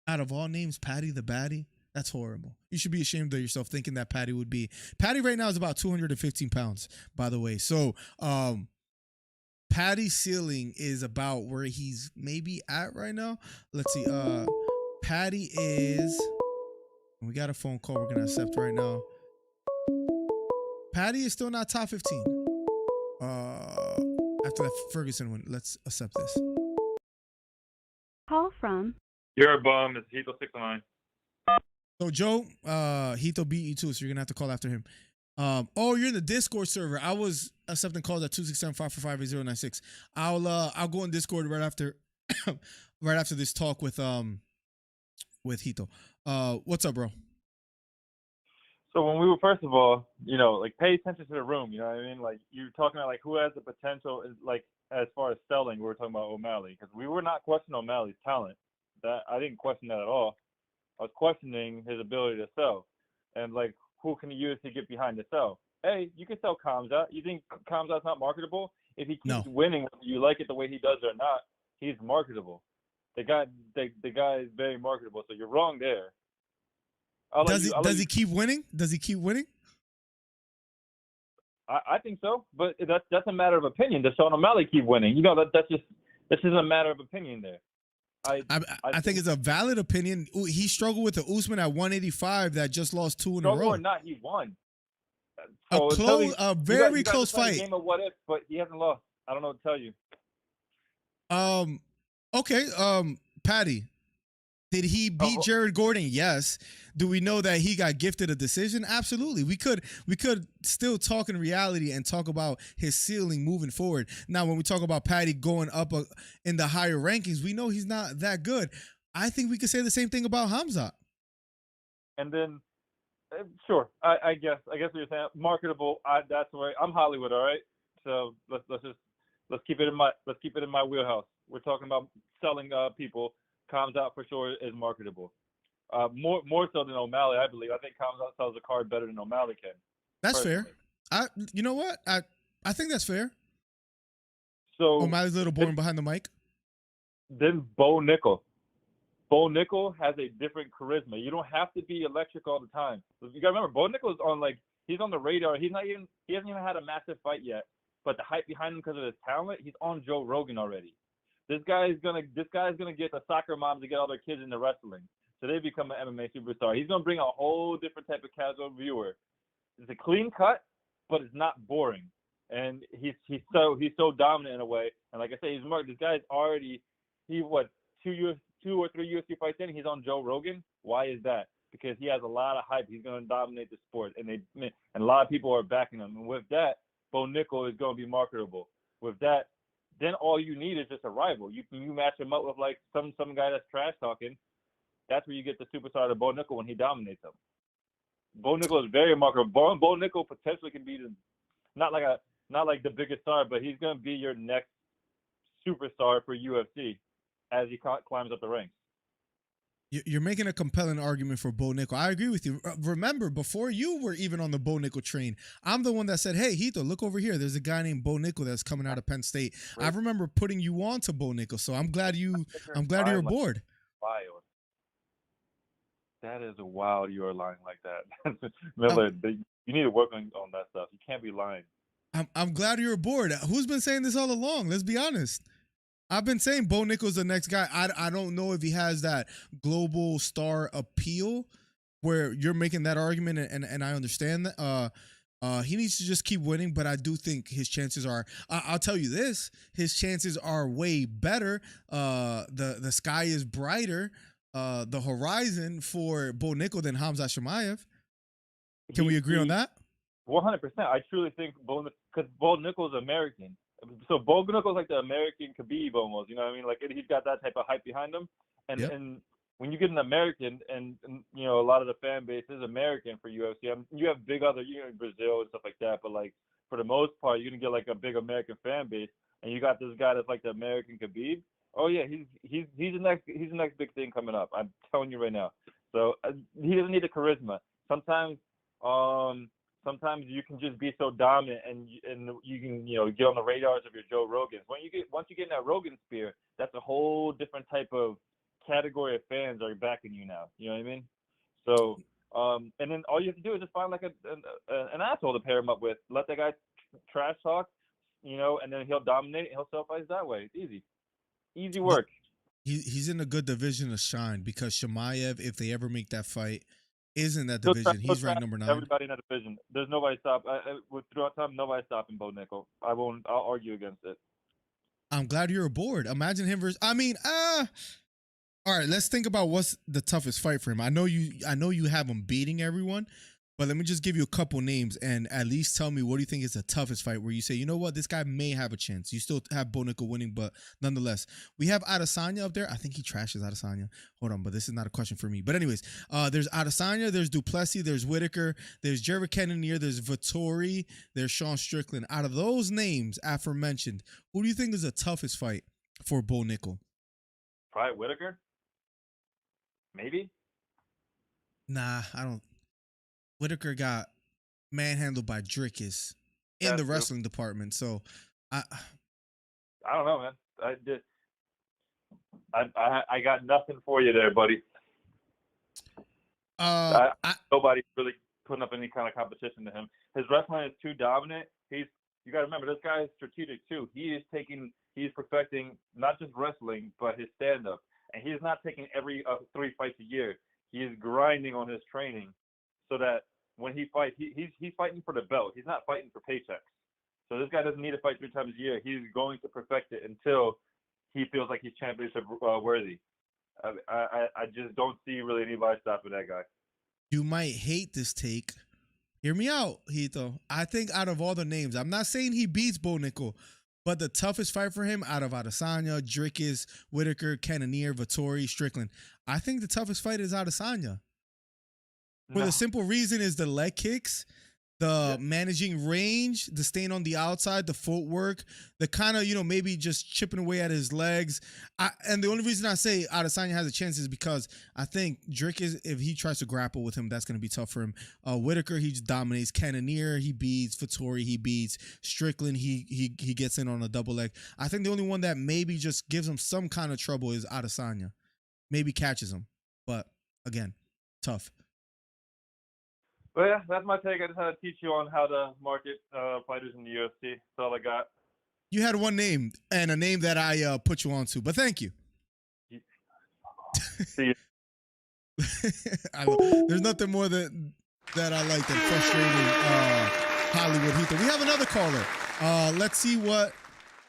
Out of all names, Patty the Batty? That's horrible. You should be ashamed of yourself thinking that Patty would be. Patty right now is about 215 pounds, by the way. So, Patty's ceiling is about where he's maybe at right now. Let's see. Patty is. We got a phone call we're going to accept right now. Patty is still not top 15. After that Ferguson win, let's accept this. Call from. You're a bum. It's Hito 609. So Joe, Hito beat you too, so you're gonna have to call after him. Oh, you're in the Discord server. I was accepting calls at 267-545-8096. I'll go in Discord right after right after this talk with Hito. What's up, bro? So when we were, first of all, like pay attention to the room, you know what I mean? Like you're talking about like who has the potential, like as far as selling, we were talking about O'Malley, because we were not questioning O'Malley's talent. That I didn't question that at all. I was questioning his ability to sell, and like who can he use to get behind the sell? Hey, you can sell Khamzat. You think Khamzat's not marketable? If he keeps winning, whether you like it the way he does or not, he's marketable. The guy is very marketable. So you're wrong there. Does he keep winning? Does he keep winning? I think so, but that's a matter of opinion. Does Sean O'Malley keep winning? This is a matter of opinion there. I think it's a valid opinion. He struggled with the Usman at 185 that just lost 2 in a row. Struggle or not, he won. So a very close fight. Game of what if, but he hasn't lost. I don't know what to tell you. Okay. Patty, did he beat Jared Gordon? Yes. Do we know that he got gifted a decision? Absolutely. We could still talk in reality and talk about his ceiling moving forward. Now, when we talk about Patty going up in the higher rankings, we know he's not that good. I think we could say the same thing about Khamzat. And then, sure, I guess what you're saying, marketable. That's where I'm Hollywood. All right. So let's keep it in my wheelhouse. We're talking about selling people. Khamzat for sure is marketable. More so than O'Malley, I believe. I think Khamzat sells a card better than O'Malley can. That's personally. fair. You know what? I think that's fair. So O'Malley's a little boring behind the mic. Then Bo Nickel. Bo Nickel has a different charisma. You don't have to be electric all the time. You gotta remember, Bo Nickel is he's on the radar. He hasn't even had a massive fight yet. But the hype behind him because of his talent, he's on Joe Rogan already. This guy is gonna get the soccer moms to get all their kids into wrestling, so they become an MMA superstar. He's gonna bring a whole different type of casual viewer. It's a clean cut, but it's not boring, and he's so dominant in a way. And like I say, he's marked. This guy's already 2 or 3 UFC fights in. He's on Joe Rogan. Why is that? Because he has a lot of hype. He's gonna dominate the sport, and a lot of people are backing him. And with that, Bo Nickel is gonna be marketable. With that, then all you need is just a rival. You match him up with like some guy that's trash talking. That's where you get the superstar of Bo Nickel when he dominates them. Bo Nickel is very marketable. Bo Nickel potentially can be not like the biggest star, but he's gonna be your next superstar for UFC as he climbs up the ranks. You're making a compelling argument for Bo Nickel. I agree with you. Remember, before you were even on the Bo Nickel train, I'm the one that said, hey, Hito, look over here. There's a guy named Bo Nickel that's coming out of Penn State. I remember putting you on to Bo Nickel, so I'm glad you're aboard. Wild. That is wild you are lying like that. Miller, you need to work on that stuff. You can't be lying. I'm glad you're aboard. Who's been saying this all along? Let's be honest. I've been saying Bo Nickel's the next guy. I don't know if he has that global star appeal where you're making that argument, and I understand that. He needs to just keep winning, but I do think his chances are. I'll tell you this: his chances are way better. The sky is brighter. The horizon for Bo Nickel than Hamza Shemaev. Can we agree on that? 100%. I truly think because Bo Nickel's American. So Bo Nickel's like the American Khabib almost. You know what I mean? Like he's got that type of hype behind him. And when you get an American, and you know a lot of the fan base is American for UFC. You have big other, Brazil and stuff like that, but like for the most part, you're gonna get like a big American fan base, and you got this guy that's like the American Khabib. Oh yeah, he's the next big thing coming up. I'm telling you right now. So he doesn't need the charisma. Sometimes you can just be so dominant, and you can get on the radars of your Joe Rogans. Once you get in that Rogan sphere, that's a whole different type of category of fans are backing you now. You know what I mean? So and then all you have to do is just find like an asshole to pair him up with. Let that guy trash talk, and then he'll dominate. He'll sell fights that way. It's easy work. He's in a good division to shine because Shemaev, if they ever make that fight, is in that division. He's ranked number 9. Everybody in that division. There's nobody stop. Throughout time, nobody stopping Bo Nickel. I'll argue against it. I'm glad you're aboard. Imagine him versus. I mean, all right. Let's think about what's the toughest fight for him. I know you have him beating everyone, but let me just give you a couple names and at least tell me what do you think is the toughest fight where you say, you know what, this guy may have a chance. You still have Bo Nickel winning, but nonetheless, we have Adesanya up there. I think he trashes Adesanya. Hold on, but this is not a question for me. But anyways, there's Adesanya, there's Duplessis, there's Whitaker, there's Jared Cannonier, there's Vettori, there's Sean Strickland. Out of those names aforementioned, who do you think is the toughest fight for Bo Nickel? Probably Whitaker. Maybe. Nah, I don't. Whitaker got manhandled by Dricus in the wrestling department, so I don't know, man. I got nothing for you there, buddy. Nobody's really putting up any kind of competition to him. His wrestling is too dominant. You got to remember, this guy is strategic too. He's perfecting not just wrestling, but his stand-up. And he's not taking every 3 fights a year. He is grinding on his training so that when he fights, he's fighting for the belt. He's not fighting for paychecks. So this guy doesn't need to fight 3 times a year. He's going to perfect it until he feels like he's championship worthy. I just don't see really anybody stopping that guy. You might hate this take. Hear me out, Hito. I think out of all the names, I'm not saying he beats Bo Nickel, but the toughest fight for him out of Adesanya, Dricus, Whitaker, Cannonier, Vettori, Strickland, I think the toughest fight is Adesanya. For the simple reason is the leg kicks, the managing range, the staying on the outside, the footwork, the kind of, maybe just chipping away at his legs. And the only reason I say Adesanya has a chance is because I think Dricus, if he tries to grapple with him, that's going to be tough for him. Whitaker, he just dominates. Cannonier, he beats. Vettori, he beats. Strickland, he gets in on a double leg. I think the only one that maybe just gives him some kind of trouble is Adesanya. Maybe catches him. But, again, tough. But yeah, that's my take. I just had to teach you on how to market fighters in the UFC. That's all I got. You had one name, and a name that I put you on to, but thank you. See you. There's nothing more that I like than frustrating Hollywood Hito. We have another caller. Let's see what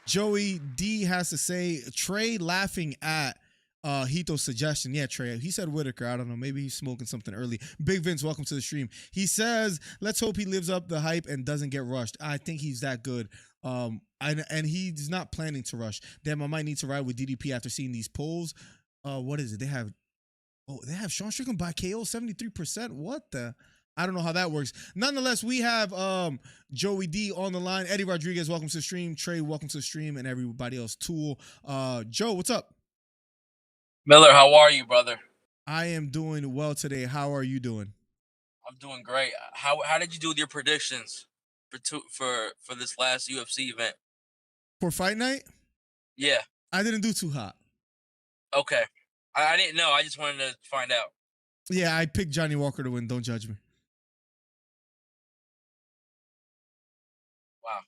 Joey D has to say. Trey laughing at Hito's suggestion. Yeah, Trey. He said Whitaker. I don't know. Maybe he's smoking something early. Big Vince, welcome to the stream. He says, let's hope he lives up the hype and doesn't get rushed. I think he's that good. And he's not planning to rush. Damn, I might need to ride with DDP after seeing these polls. What is it? They have Sean Strickland by KO 73%. What the? I don't know how that works. Nonetheless, we have Joey D on the line. Eddie Rodriguez, welcome to the stream. Trey, welcome to the stream, and everybody else. Tool. Joe, what's up? Miller, how are you, brother? I am doing well today. How are you doing? I'm doing great. How did you do with your predictions for this last UFC event? For fight night? Yeah. I didn't do too hot. Okay. I didn't know. I just wanted to find out. Yeah, I picked Johnny Walker to win. Don't judge me. Wow.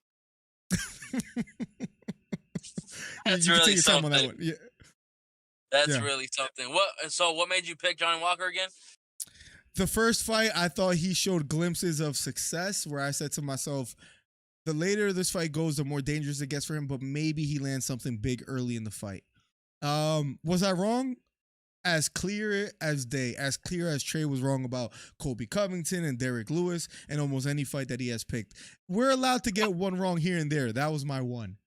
That's you can really take your time on that something. one. Yeah. That's Yeah. really something. What made you pick Johnny Walker again? The first fight, I thought he showed glimpses of success where I said to myself, the later this fight goes, the more dangerous it gets for him, but maybe he lands something big early in the fight. Was I wrong? As clear as day, as clear as Trey was wrong about Colby Covington and Derek Lewis and almost any fight that he has picked. We're allowed to get one wrong here and there. That was my one.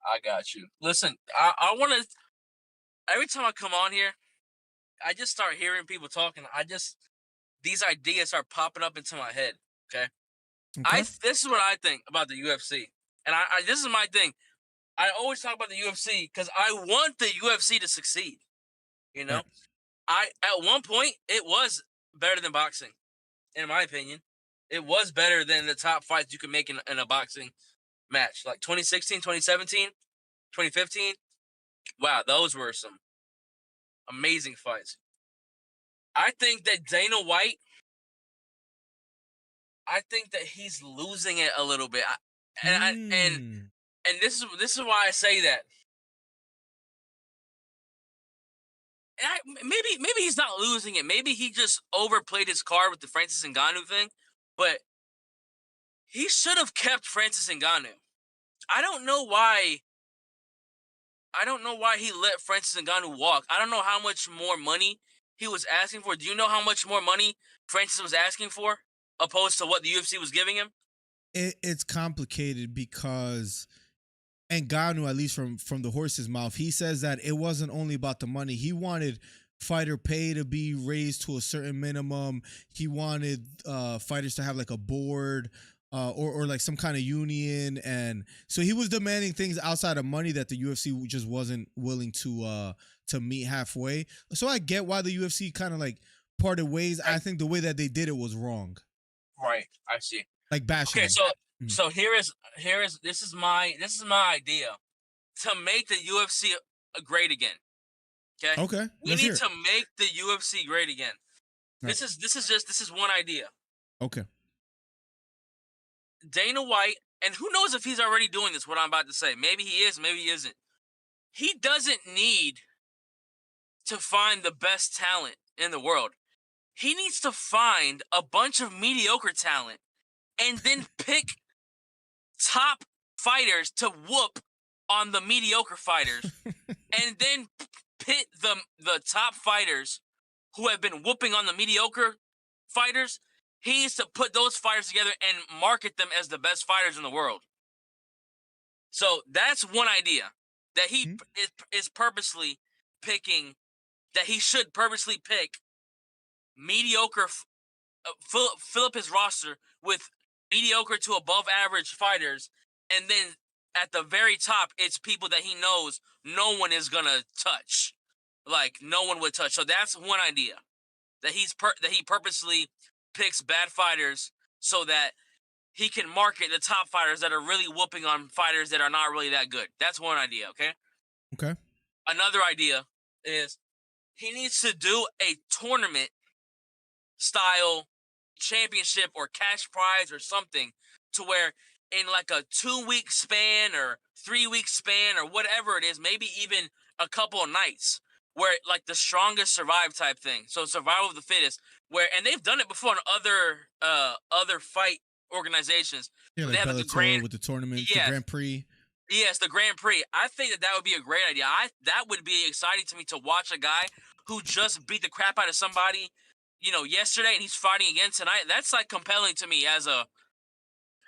I got you. Listen, I want to. Every time I come on here, I just start hearing people talking. These ideas start popping up into my head. Okay, Okay. this is what I think about the UFC, and I this is my thing. I always talk about the UFC because I want the UFC to succeed. You know, Right. at one point it was better than boxing, in my opinion. It was better than the top fights you could make in a boxing match, like 2016, 2017, 2015. Wow, those were some amazing fights. I think that Dana White, I think that he's losing it a little bit. And this is why I say that. And maybe he's not losing it. Maybe he just overplayed his card with the Francis Ngannou thing, but he should have kept Francis Ngannou. I don't know why he let Francis Ngannou walk. I don't know how much more money he was asking for. Do you know how much more money Francis was asking for opposed to what the UFC was giving him? It's complicated because Ngannou, at least from the horse's mouth, he says that it wasn't only about the money. He wanted fighter pay to be raised to a certain minimum. He wanted fighters to have like a board or like some kind of union, and so he was demanding things outside of money that the UFC just wasn't willing to meet halfway. So I get why the UFC kind of like parted ways. I think the way that they did it was wrong. Right, I see. Like bashing. Okay, him. so here is this is my idea to make the UFC great again. Okay, we let's hear need it. to make the UFC great again. Right. This is one idea. Okay. Dana White, and who knows if he's already doing this, what I'm about to say. Maybe he is, maybe he isn't. He doesn't need to find the best talent in the world. He needs to find a bunch of mediocre talent and then pick top fighters to whoop on the mediocre fighters and then pit the top fighters who have been whooping on the mediocre fighters. He needs to put those fighters together and market them as the best fighters in the world. So that's one idea that he is purposely picking, that he should purposely pick mediocre, fill up his roster with mediocre to above average fighters, and then at the very top, it's people that he knows no one is gonna touch, like no one would touch. So that's one idea, that that he purposely picks bad fighters so that he can market the top fighters that are really whooping on fighters that are not really that good. That's one idea, okay? Okay. Another idea is he needs to do a tournament style championship or cash prize or something, to where in like a 2-week span or 3-week span or whatever it is, maybe even a couple of nights, where like the strongest survive type thing. So survival of the fittest, where, and they've done it before in other fight organizations. Yeah, like they have Bellator like the Grand, with the tournament, yes, the Grand Prix. Yes, the Grand Prix. I think that would be a great idea. That would be exciting to me, to watch a guy who just beat the crap out of somebody, yesterday, and he's fighting again tonight. That's like compelling to me as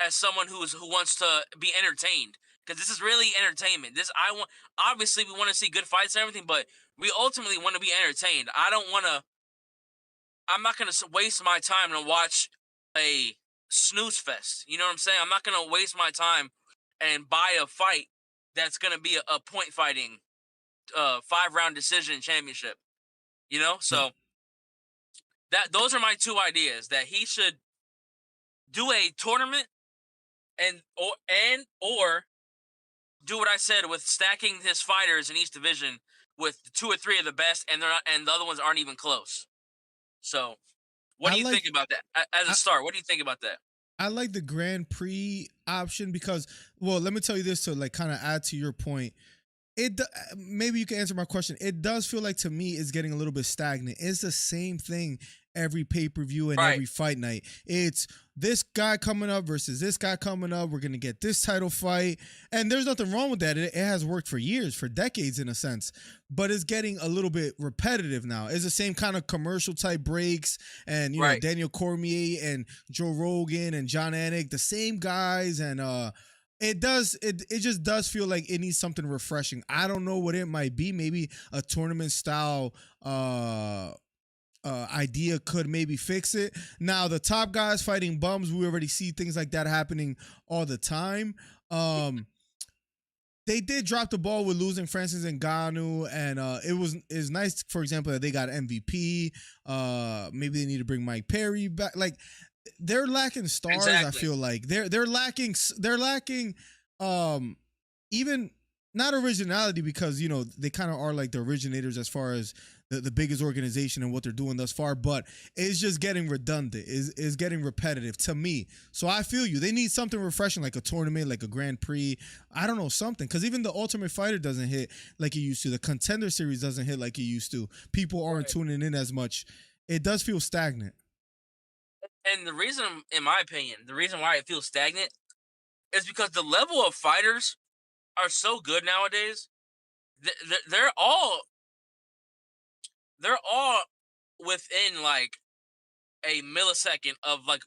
someone who wants to be entertained, because this is really entertainment. Obviously we want to see good fights and everything, but we ultimately want to be entertained. I'm not going to waste my time to watch a snooze fest. You know what I'm saying? I'm not going to waste my time and buy a fight that's going to be a point fighting 5-round decision championship. So those are my two ideas, that he should do a tournament or do what I said with stacking his fighters in each division with 2 or 3 of the best, and the other ones aren't even close. So what do you think about that as a start? What do you think about that? I like the Grand Prix option because, well, let me tell you this to like kind of add to your point. Maybe you can answer my question. It does feel like to me it's getting a little bit stagnant. It's the same thing every pay-per-view and Right. every fight night. It's this guy coming up versus this guy coming up. We're gonna get this title fight, and there's nothing wrong with that. It has worked for years, for decades in a sense, but it's getting a little bit repetitive now. It's the same kind of commercial type breaks, and you know Right. Daniel Cormier and Joe Rogan and John Anik, the same guys, and it just does feel like it needs something refreshing. I don't know what it might be. Maybe a tournament style idea could maybe fix it. Now the top guys fighting bums, we already see things like that happening all the time. They did drop the ball with losing Francis Ngannou, and it was nice, for example, that they got MVP. Maybe they need to bring Mike Perry back. Like they're lacking stars. I Exactly. feel like they're lacking even not originality, because you know they kind of are like the originators as far as the biggest organization and what they're doing thus far, but it's just getting redundant, is getting repetitive to me. So I feel you. They need something refreshing, like a tournament, like a Grand Prix. I don't know, something, because even the Ultimate Fighter doesn't hit like it used to. The Contender Series doesn't hit like it used to. People aren't tuning in as much. It does feel stagnant. And the reason, in my opinion, the reason why it feels stagnant is because the level of fighters are so good nowadays. They're all within like a millisecond of like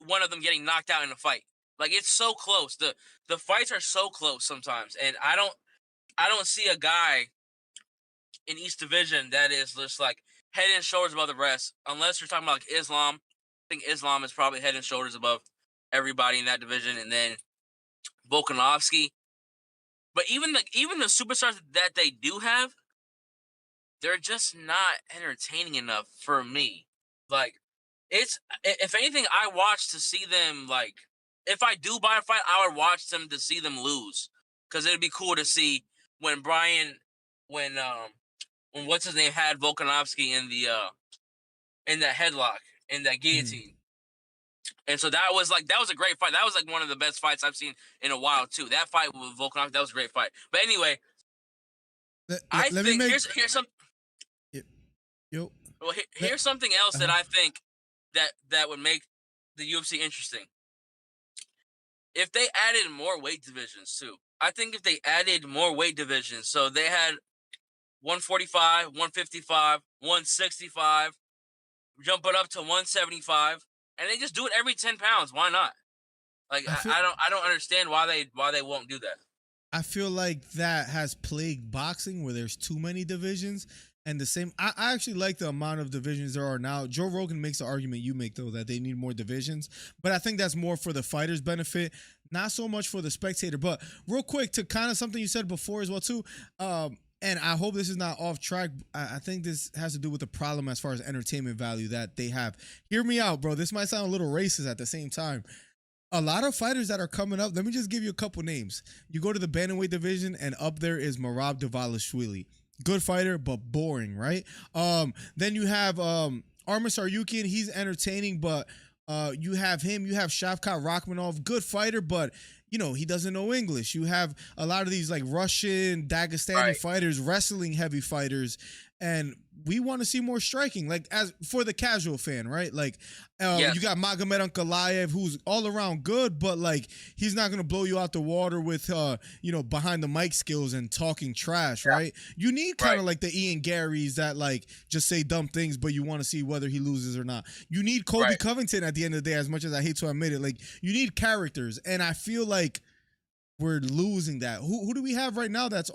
one of them getting knocked out in a fight. Like it's so close. The fights are so close sometimes, and I don't see a guy in each division that is just like head and shoulders above the rest, unless you're talking about like Islam. I think Islam is probably head and shoulders above everybody in that division, and then Volkanovski. But even the superstars that they do have, they're just not entertaining enough for me. Like, it's, if anything, I watch to see them, like, if I do buy a fight, I would watch them to see them lose. Because it'd be cool to see when when what's his name had Volkanovski in in that headlock, in that guillotine. And so that was a great fight. That was like one of the best fights I've seen in a while too. That fight with Volkanovski, that was a great fight. But anyway, I Let me think make here's some yo. well here's something else that I think that would make the UFC interesting. If they added more weight divisions too. I think if they added more weight divisions, so they had 145, 155, 165, jump it up to 175, and they just do it every 10 pounds. Why not? Like I don't understand why they won't do that. I feel like that has plagued boxing, where there's too many divisions. And the same, I actually like the amount of divisions there are now. Joe Rogan makes the argument you make, though, that they need more divisions. But I think that's more for the fighter's benefit, not so much for the spectator. But real quick, to kind of something you said before as well, too, and I hope this is not off track. I think this has to do with the problem as far as entertainment value that they have. Hear me out, bro. This might sound a little racist at the same time. A lot of fighters that are coming up, let me just give you a couple names. You go to the bantamweight division, and up there is Merab Dvalishvili. Good fighter, but boring, right? Then you have Arman Tsarukyan. He's entertaining, but you have him. You have Shavkat Rakhmonov. Good fighter, but you know he doesn't know English. You have a lot of these like Russian, Dagestani fighters, wrestling heavy fighters, and we want to see more striking, like as for the casual fan, right? Like you got Magomed Ankalaev, who's all around good, but like he's not gonna blow you out the water with behind the mic skills and talking trash, right? You need kind of like the Ian Garys that like just say dumb things, but you want to see whether he loses or not. You need Colby Covington at the end of the day, as much as I hate to admit it. Like you need characters, and I feel like we're losing that. Who do we have right now that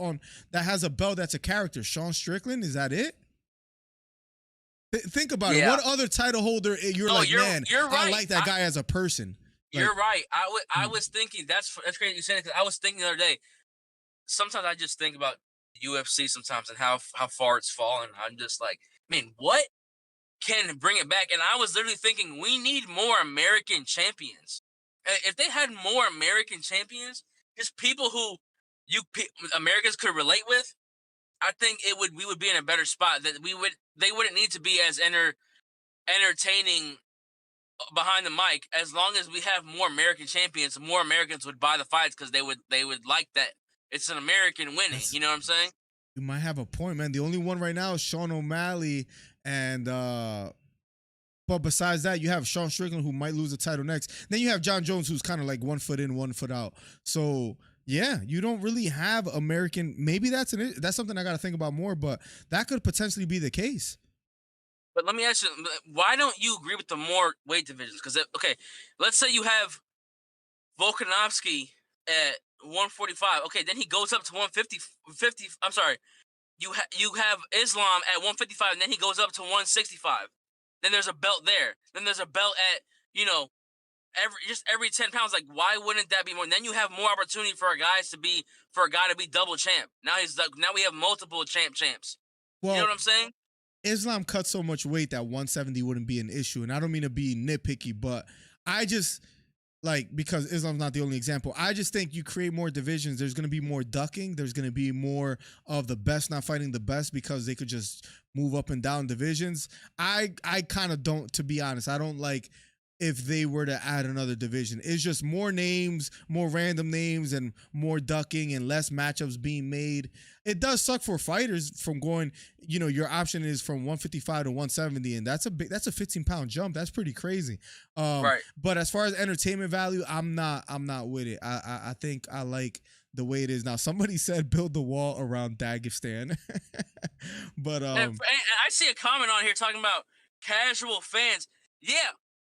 has a belt that's a character? Sean Strickland, is that it? Think about it. What other title holder you're right. I like that guy as a person. You're right. I was thinking that's crazy you said it, because I was thinking the other day. Sometimes I just think about UFC sometimes and how far it's fallen. I'm just like, man, what can bring it back? And I was literally thinking we need more American champions. If they had more American champions, just people who Americans could relate with, I think we would be in a better spot. That they wouldn't need to be as entertaining behind the mic. As long as we have more American champions, more Americans would buy the fights because they would like that It's an American winning. That's- You know what I'm saying? You might have a point, man. The only one right now is Sean O'Malley, and but besides that, you have Sean Strickland, who might lose the title next. Then you have John Jones, who's kind of like 1 foot in, 1 foot out. So yeah, you don't really have American. Maybe that's something I got to think about more, but that could potentially be the case. But let me ask you, why don't you agree with the more weight divisions? Because, okay, let's say you have Volkanovski at 145. Okay, then he goes up to 150. I'm sorry. You have Islam at 155, and then he goes up to 165. Then there's a belt there. Then there's a belt at, every 10 pounds. Like, why wouldn't that be more? And then you have more opportunity for a guy to be double champ. Now we have multiple champs. Well, you know what I'm saying? Islam cut so much weight that 170 wouldn't be an issue. And I don't mean to be nitpicky, but I just because Islam's not the only example. I just think you create more divisions. There's going to be more ducking. There's going to be more of the best not fighting the best because they could just move up and down divisions. I kind of don't, to be honest. I don't like if they were to add another division. It's just more names, more random names, and more ducking and less matchups being made. It does suck for fighters from going, your option is from 155 to 170, and that's a 15-pound jump. That's pretty crazy. Right. But as far as entertainment value, I'm not with it. I think I like the way it is now. Somebody said build the wall around Dagestan. But and I see a comment on here talking about casual fans. Yeah.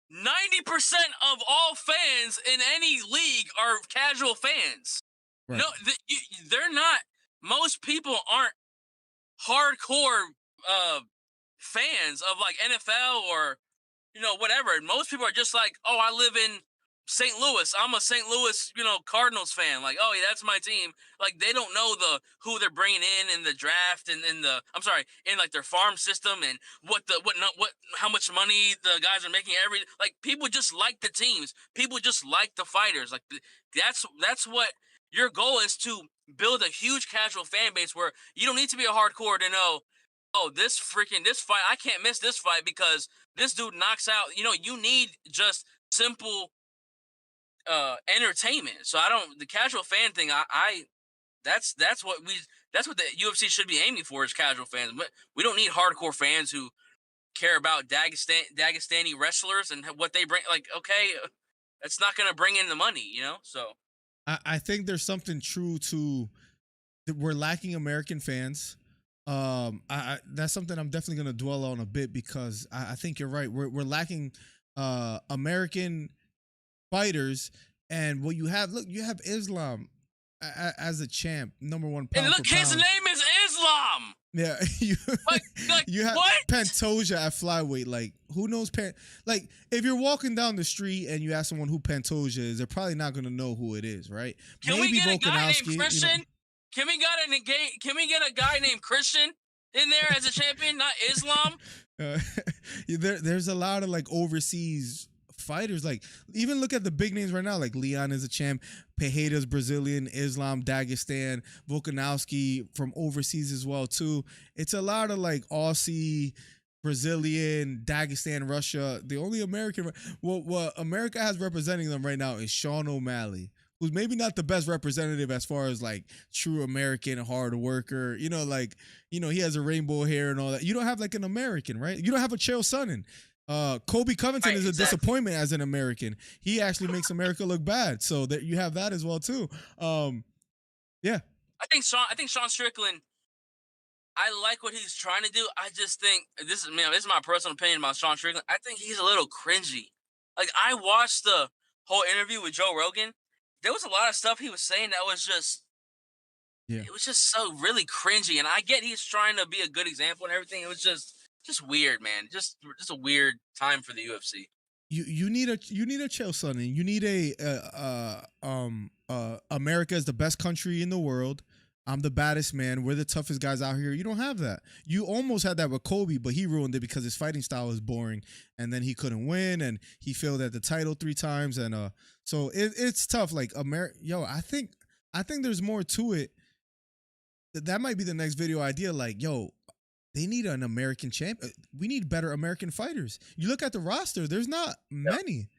90% of all fans in any league are casual fans. Right. No, they're not. Most people aren't hardcore fans of like NFL or whatever. Most people are just like, oh, I live in St. Louis. I'm a St. Louis, Cardinals fan. Like, oh yeah, that's my team. Like they don't know who they're bringing in the draft and in like their farm system and how much money the guys are making people just like the teams. People just like the fighters. Like that's what your goal is, to build a huge casual fan base where you don't need to be a hardcore to know, oh, this fight, I can't miss this fight because this dude knocks out. You need just simple entertainment. So the casual fan thing, that's what the UFC should be aiming for, is casual fans. But we don't need hardcore fans who care about Dagestani wrestlers and what they bring. Like, okay, that's not going to bring in the money, So I think there's something true to we're lacking American fans. That's something I'm definitely going to dwell on a bit because I think you're right. We're lacking American fighters, and what you have, you have Islam as a champ, number one pound. And look, his name is Islam. Yeah, you have what? Pantoja at flyweight. Like, who knows? If you're walking down the street and you ask someone who Pantoja is, they're probably not going to know who it is, right? Can we get a guy named Christian? Can we get a guy named Christian in there as a champion, not Islam? There's a lot of overseas fighters. Even look at the big names right now. Leon is a champ, Pereira's Brazilian, Islam, Dagestan, Volkanovski from overseas as well too. It's a lot of Aussie, Brazilian, Dagestan, Russia. The only American, what America has representing them right now is Sean O'Malley, who's maybe not the best representative as far as true American hard worker. He has a rainbow hair and all that. You don't have an American, right? You don't have a Chael Sonnen. Colby Covington is a disappointment as an American. He actually makes America look bad. So that you have that as well too. Yeah. I think Sean Strickland, I like what he's trying to do. I just think this is my personal opinion about Sean Strickland. I think he's a little cringy. I watched the whole interview with Joe Rogan. There was a lot of stuff he was saying that was just, it was just so really cringy. And I get he's trying to be a good example and everything. It was just weird, man. Just a weird time for the UFC. You need a Chael Sonnen. You need America is the best country in the world. I'm the baddest man. We're the toughest guys out here. You don't have that. You almost had that with Kobe, but he ruined it because his fighting style is boring, and then he couldn't win, and he failed at the title 3 times, and so it's tough. I think there's more to it. That might be the next video idea. They need an American champ. We need better American fighters. You look at the roster, there's not many.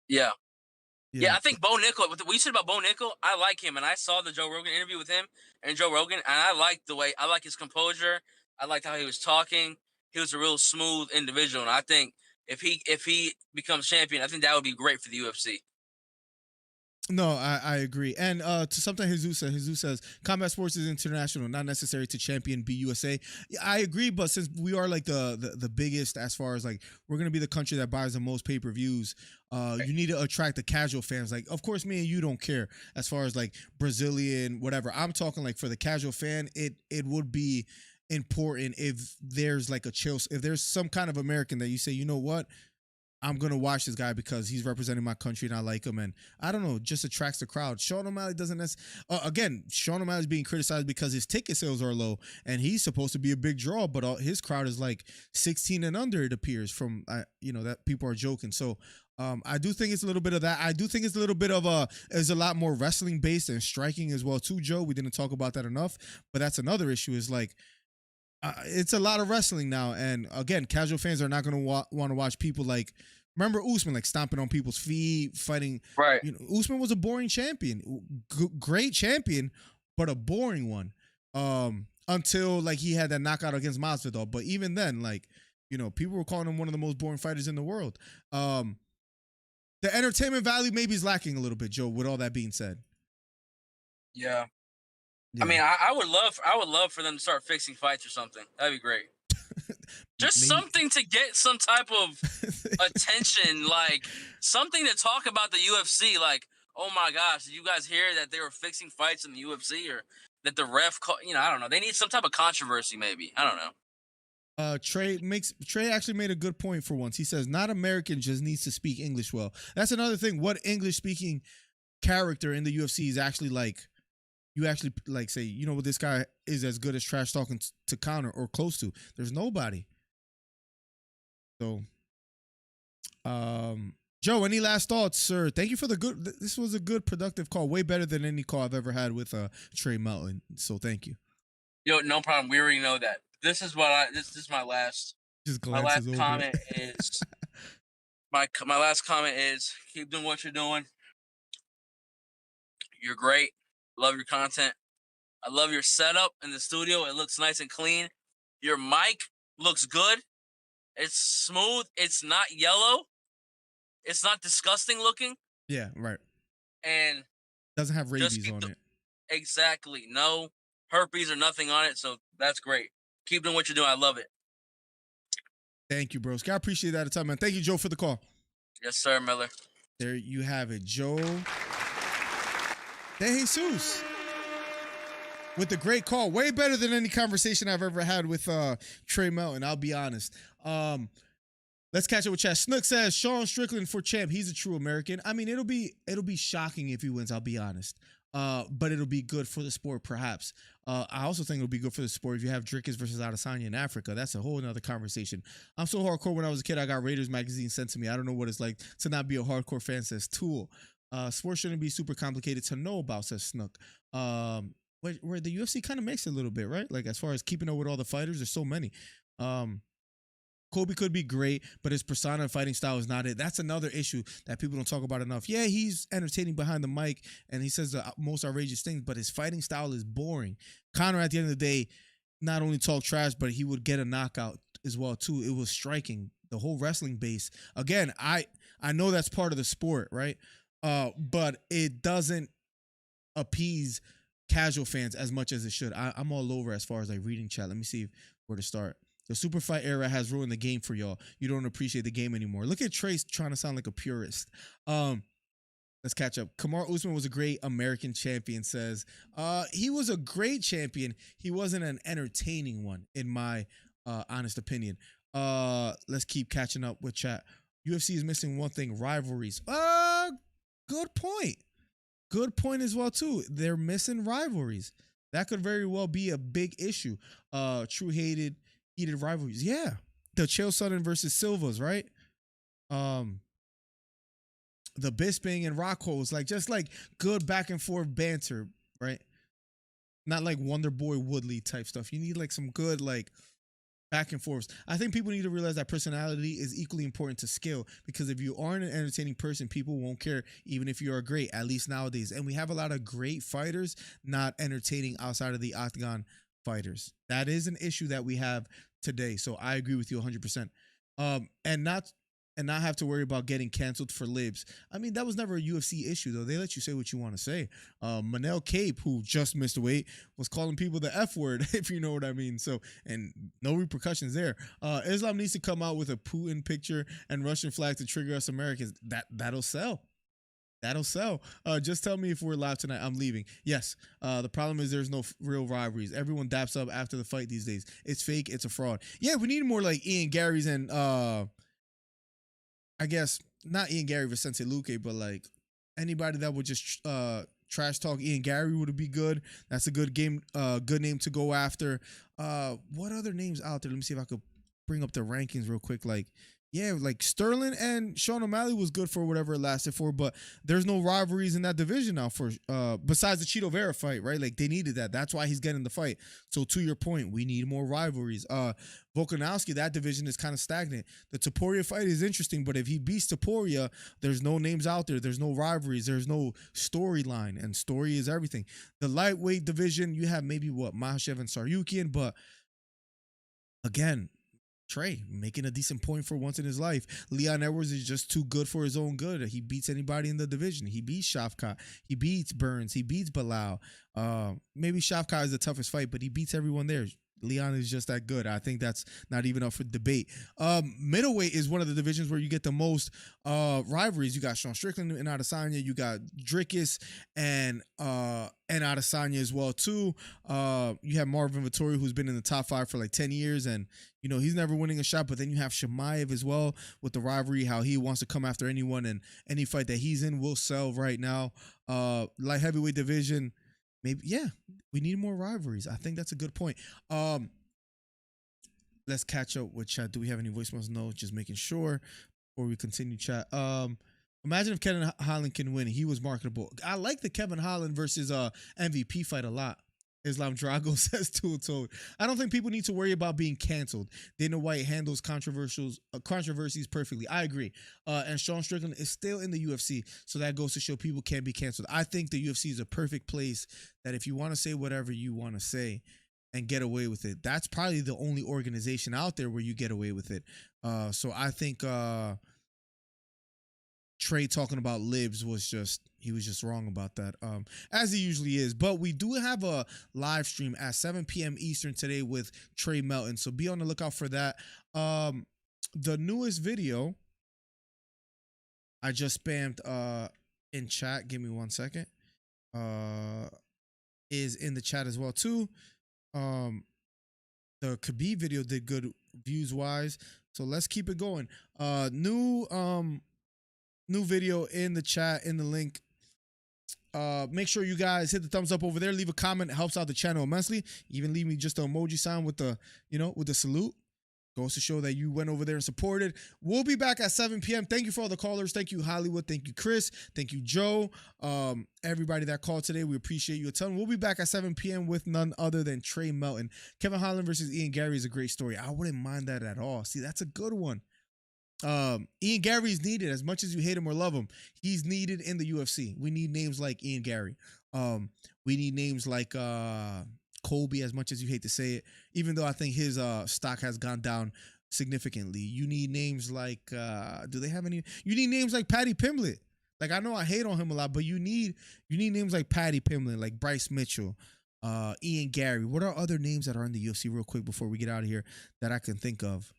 Yeah. Yeah, I think Bo Nickel. What you said about Bo Nickel, I like him, and I saw the Joe Rogan interview with him and Joe Rogan, and I like the way I like his composure. I liked how he was talking. He was a real smooth individual, and I think if he becomes champion, I think that would be great for the UFC. No, I agree. And to something Jesus says, combat sports is international, not necessary to champion be USA. Yeah, I agree, but since we are like the biggest as far as like we're gonna be the country that buys the most pay-per-views, you need to attract the casual fans. Like, of course, me and you don't care as far as like Brazilian, whatever. I'm talking like for the casual fan, it would be important if there's like if there's some kind of American that you say, you know what? I'm gonna watch this guy because he's representing my country and I like him, and I don't know, just attracts the crowd. Sean O'Malley doesn't again. Sean O'Malley's being criticized because his ticket sales are low, and he's supposed to be a big draw, but his crowd is like 16 and under. It appears from that people are joking. So I do think it's a little bit of that. I do think it's a little bit of is a lot more wrestling based and striking as well too, Joe. We didn't talk about that enough, but that's another issue. Is like. It's a lot of wrestling now, and again, casual fans are not going to want to watch people like. Remember Usman like stomping on people's feet, fighting. Right. Usman was a boring champion, great champion, but a boring one. Until like he had that knockout against Masvidal, but even then, like people were calling him one of the most boring fighters in the world. The entertainment value maybe is lacking a little bit, Joe. With all that being said. Yeah. Yeah. I mean, I would love for them to start fixing fights or something. That'd be great. Just something to get some type of attention, like something to talk about the UFC. Like, oh my gosh, did you guys hear that they were fixing fights in the UFC, or that the ref I don't know. They need some type of controversy, maybe. I don't know. Trey actually made a good point for once. He says, not American just needs to speak English well. That's another thing. What English speaking character in the UFC is actually like? You actually like say, what this guy is as good as trash talking to counter or close to. There's nobody. So, Joe, any last thoughts, sir? Thank you for this was a good, productive call. Way better than any call I've ever had with Trey Melton. So thank you. Yo, no problem. We already know that. This is my last. My last comment is. My last comment is keep doing what you're doing. You're great. Love your content. I love your setup in the studio. It looks nice and clean. Your mic looks good. It's smooth. It's not yellow. It's not disgusting looking. Yeah, right. And doesn't have rabies on it. Exactly. No herpes or nothing on it. So that's great. Keep doing what you're doing. I love it. Thank you, bros. I appreciate that a ton, man. Thank you, Joe, for the call. Yes, sir, Miller. There you have it, Joe De Jesus with the great call. Way better than any conversation I've ever had with Trey Melton, I'll be honest. Let's catch up with chat. Snook says Sean Strickland for champ. He's a true American. I mean, it'll be shocking if he wins, I'll be honest. But it'll be good for the sport, perhaps. I also think it'll be good for the sport if you have Dricus versus Adesanya in Africa. That's a whole nother conversation. I'm so hardcore. When I was a kid, I got Raiders magazine sent to me. I don't know what it's like to not be a hardcore fan, says Tool. Sports shouldn't be super complicated to know about, says Snook. Where the UFC kind of makes it a little bit, right? Like as far as keeping up with all the fighters, there's so many. Kobe could be great, but his persona and fighting style is not it. That's another issue that people don't talk about enough. Yeah, he's entertaining behind the mic and he says the most outrageous things, but his fighting style is boring. Conor, at the end of the day, not only talked trash, but he would get a knockout as well too. It was striking. The whole wrestling base. Again, I know that's part of the sport, right? But it doesn't appease casual fans as much as it should. I'm all over as far as like reading chat. Let me see where to start. The super fight era has ruined the game for y'all. You don't appreciate the game anymore. Look at Trace trying to sound like a purist. Let's catch up. Kamaru Usman was a great American champion, says. He was a great champion. He wasn't an entertaining one, in my honest opinion. Let's keep catching up with chat. UFC is missing one thing, rivalries. Good point. Good point as well, too. They're missing rivalries. That could very well be a big issue. True heated rivalries. Yeah. The Chael Sonnen versus Silvas, right? The Bisping and Rockholds, just good back and forth banter, right? Not like Wonder Boy Woodley type stuff. You need like some good back and forth. I think people need to realize that personality is equally important to skill, because if you aren't an entertaining person, people won't care even if you are great, at least nowadays. And we have a lot of great fighters not entertaining outside of the octagon fighters. That is an issue that we have today. So I agree with you 100%. And not have to worry about getting canceled for libs. I mean, that was never a UFC issue, though. They let you say what you want to say. Manel Cape, who just missed weight, was calling people the F word, if you know what I mean. So, and no repercussions there. Islam needs to come out with a Putin picture and Russian flag to trigger us Americans. That'll sell. That'll sell. Just tell me if we're live tonight. I'm leaving. Yes. The problem is there's no real rivalries. Everyone daps up after the fight these days. It's fake. It's a fraud. Yeah, we need more like Ian Gary's and I guess not Ian Gary Vicente Luque, but like anybody that would just trash talk Ian Gary would be good. That's a good game, good name to go after. What other names out there? Let me see if I could bring up the rankings real quick. Like, yeah, like Sterling and Sean O'Malley was good for whatever it lasted for, but there's no rivalries in that division now for besides the Cheeto Vera fight, right? Like they needed that. That's why he's getting the fight. So to your point, we need more rivalries. Volkanovski, that division is kind of stagnant. The Topuria fight is interesting, but if he beats Topuria, there's no names out there. There's no rivalries. There's no storyline, and story is everything. The lightweight division, you have maybe Makhachev and Saryukian, but again, Trey making a decent point for once in his life. Leon Edwards is just too good for his own good. He beats anybody in the division. He beats Shavkat. He beats Burns. He beats Bilal. Maybe Shavkat is the toughest fight, but he beats everyone there. Leon is just that good. I think that's not even up for debate. Middleweight is one of the divisions where you get the most rivalries. You got Sean Strickland and Adesanya. You got Dricus and Adesanya as well too. You have Marvin Vettori, who's been in the top 5 for like 10 years, and you know he's never winning a shot. But then you have Shemaev as well with the rivalry, how he wants to come after anyone, and any fight that he's in will sell right now. Light heavyweight division. Maybe, yeah, we need more rivalries. I think that's a good point. Let's catch up with chat. Do we have any voicemails? No, just making sure before we continue chat. Imagine if Kevin Holland can win. He was marketable. I like the Kevin Holland versus MVP fight a lot. Islam Drago says told. I don't think people need to worry about being canceled. Dana White handles controversies perfectly. I agree. And Sean Strickland is still in the UFC, so that goes to show people can't be canceled. I think the UFC is a perfect place that if you want to say whatever you want to say and get away with it, that's probably the only organization out there where you get away with it. So I think Trey talking about libs was just wrong about that, as he usually is. But we do have a live stream at 7 p.m. Eastern today with Trey Melton, so be on the lookout for that. The newest video I just spammed in chat, give me 1 second, is in the chat as well too. The Khabib video did good views wise, so let's keep it going. New video in the chat, in the link. Make sure you guys hit the thumbs up over there. Leave a comment. It helps out the channel immensely. Even leave me just an emoji sign with the, with the salute. Goes to show that you went over there and supported. We'll be back at 7 p.m. Thank you for all the callers. Thank you, Hollywood. Thank you, Chris. Thank you, Joe. Everybody that called today, we appreciate you a ton. We'll be back at 7 p.m. with none other than Trey Melton. Kevin Holland versus Ian Gary is a great story. I wouldn't mind that at all. See, that's a good one. Ian Gary is needed. As much as you hate him or love him, he's needed in the UFC. We need names like Ian Gary. We need names like Colby, as much as you hate to say it, even though I think his stock has gone down significantly. You need names like do they have any? You need names like Paddy Pimblett. Like, I know I hate on him a lot, but you need names like Paddy Pimblett, like Bryce Mitchell, Ian Gary. What are other names that are in the UFC real quick before we get out of here that I can think of?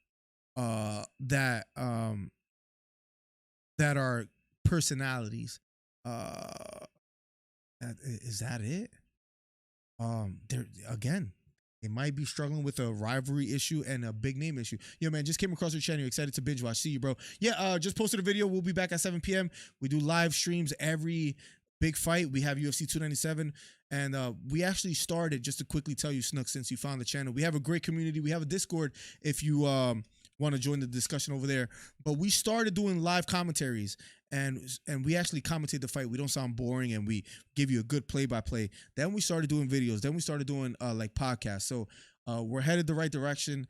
That are personalities. Is that it? There again, they might be struggling with a rivalry issue and a big name issue. Yo, man, just came across your channel. You're excited to binge watch. See you, bro. Yeah, just posted a video. We'll be back at 7 p.m. We do live streams every big fight. We have UFC 297, and we actually started, just to quickly tell you, Snook, since you found the channel, we have a great community. We have a Discord if you want to join the discussion over there. But we started doing live commentaries, and we actually commentate the fight. We don't sound boring, and we give you a good play-by-play. Then we started doing videos. Then we started doing like podcasts. So we're headed the right direction.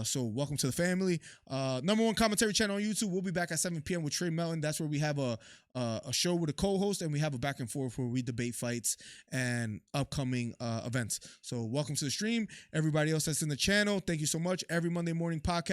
So welcome to the family. Number one commentary channel on YouTube. We'll be back at 7 p.m. with Trey Melton. That's where we have a show with a co-host, and we have a back and forth where we debate fights and upcoming events. So welcome to the stream. Everybody else that's in the channel, thank you so much. Every Monday morning podcast.